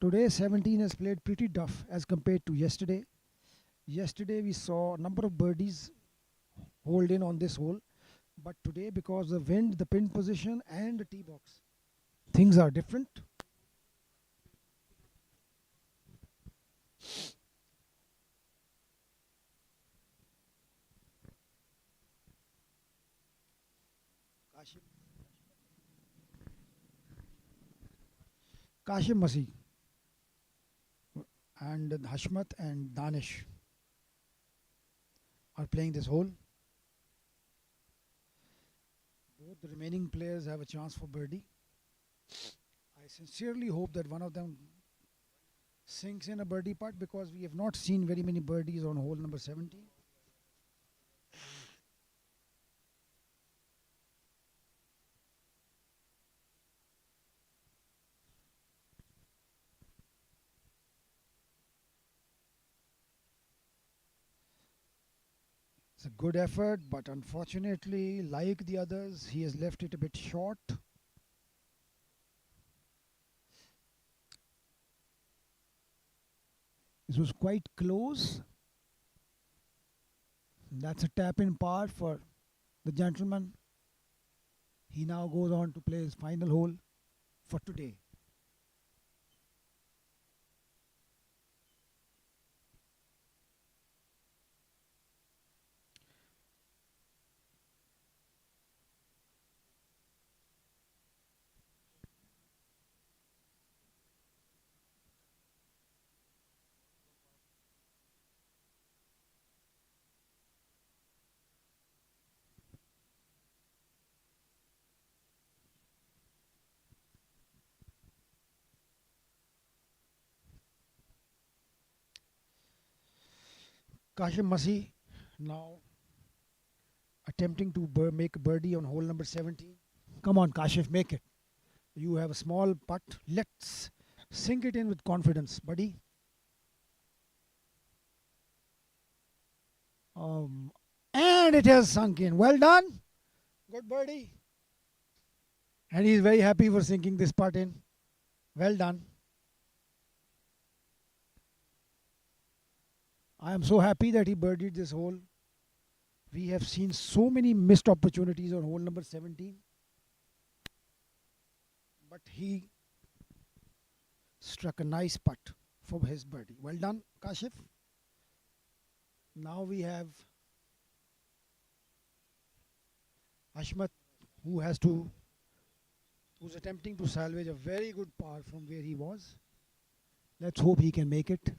Today 17 has played pretty tough as compared to yesterday. Yesterday we saw a number of birdies hold in on this hole, but today because of the wind, the pin position and the tee box, things are different. Kashif Masih and Hashmat and Danish are playing this hole. Both the remaining players have a chance for birdie. I sincerely hope that one of them sinks in a birdie putt because we have not seen very many birdies on hole number 17. It's a good effort, but unfortunately, like the others, he has left it a bit short. This was quite close. That's a tap in par for the gentleman. He now goes on to play his final hole for today. Kashif Masih now attempting to make a birdie on hole number 17. Come on, Kashif, make it. You have a small putt. Let's sink it in with confidence, buddy. And it has sunk in. Well done. Good birdie. And he's very happy for sinking this putt in. Well done. I am so happy that he birdied this hole. We have seen so many missed opportunities on hole number 17. But he struck a nice putt for his birdie. Well done, Kashif. Now we have Ashmat, who's attempting to salvage a very good par from where he was. Let's hope he can make it.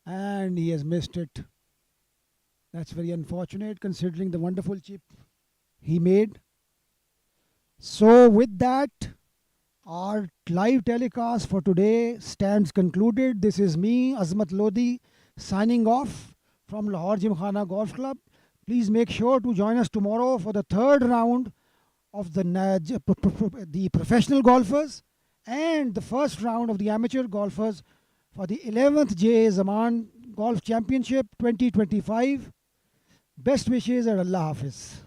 And he has missed it. That's very unfortunate considering the wonderful chip he made. So with that, our live telecast for today stands concluded. This is me, Azmat Lodi, signing off from Lahore Gymkhana Golf Club. Please make sure to join us tomorrow for the third round of the professional golfers and the first round of the amateur golfers for the 11th J.A Zaman Golf Championship 2025. Best wishes and Allah Hafiz.